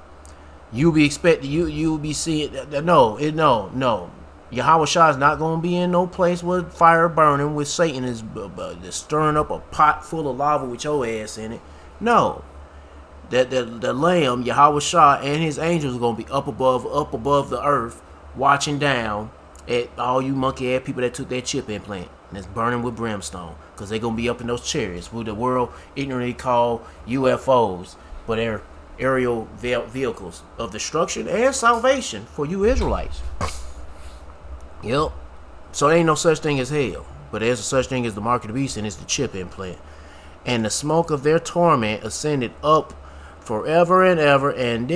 You'll be expecting, you'll be seeing. No. Yahweh Shah is not going to be in no place with fire burning, with Satan is stirring up a pot full of lava with your ass in it. No. The Lamb, Yahweh Shah, and his angels are going to be up above the earth, watching down at all you monkey ass people that took that chip implant and it's burning with brimstone, because they're going to be up in those chariots, who the world ignorantly call UFOs, but they're aerial vehicles of destruction and salvation for you Israelites. Yep. So there ain't no such thing as hell, but there's a such thing as the mark of the beast, and it's the chip implant. And the smoke of their torment ascended up forever and ever, and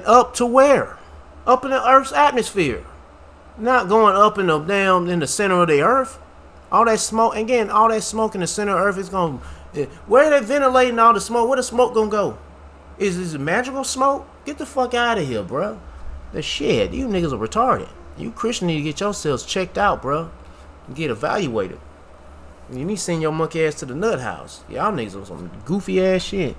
up to where? Up in the earth's atmosphere. Not going up in the center of the earth. All that smoke, again, all that smoke in the center of earth is going, where they ventilating all the smoke? Where the smoke gonna go? Is it magical smoke? Get the fuck out of here, bro. The shit, you niggas are retarded. You Christians need to get yourselves checked out, bro. Get evaluated. You need to send your monkey ass to the nut house. Y'all niggas on some goofy ass shit.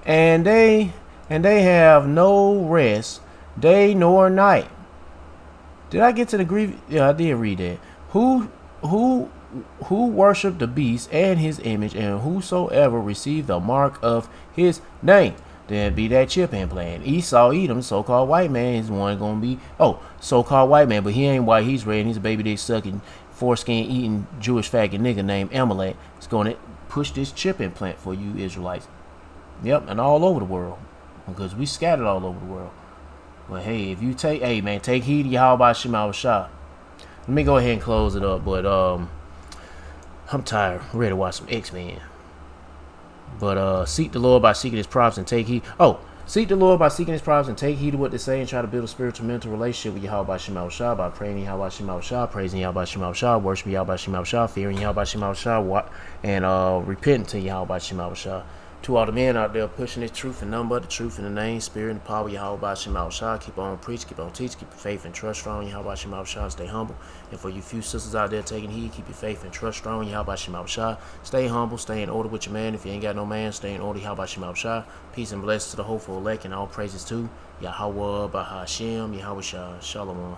And they have no rest, day nor night. Did I get to the grief? Yeah, I did read that. Who worship the beast and his image, and whosoever receive the mark of his name. Then be that chip implant. Esau Edom, so-called white man, is one gonna be so-called white man, but he ain't white, he's red, and he's a baby dick sucking, foreskin eating Jewish faggot nigga named Amalek. It's gonna push this chip implant for you Israelites. Yep, and all over the world, because we scattered all over the world. But hey, if you take heed to Yahweh Shema Shah. Let me go ahead and close it up, but I'm tired. I'm ready to watch some X-Men. But seek the Lord by seeking his prophets and take heed. Seek the Lord by seeking his prophets and take heed to what they say, and try to build a spiritual mental relationship with Yahweh Shema Shah by praying Yahweh Shema Shah, praising Yahweh Shema Shah, worshiping Yahweh Shema Shah, fearing Yahweh Shema Shah, and repenting to Yahweh Shema Shah. To all the men out there pushing this truth and none but the truth in the name, spirit, and the power of Yahweh Shema Shah. Keep on preaching, keep on teaching, keep your faith and trust strong. Yahweh Shema Shah, stay humble. And for you few sisters out there taking heed, keep your faith and trust strong. Yahweh Shema Shah, stay humble, stay in order with your man. If you ain't got no man, stay in order. Yahweh Shema Shah. Peace and blessings to the hopeful elect, and all praises to Yahweh Bahashem, Yahweh Shah. Shalom.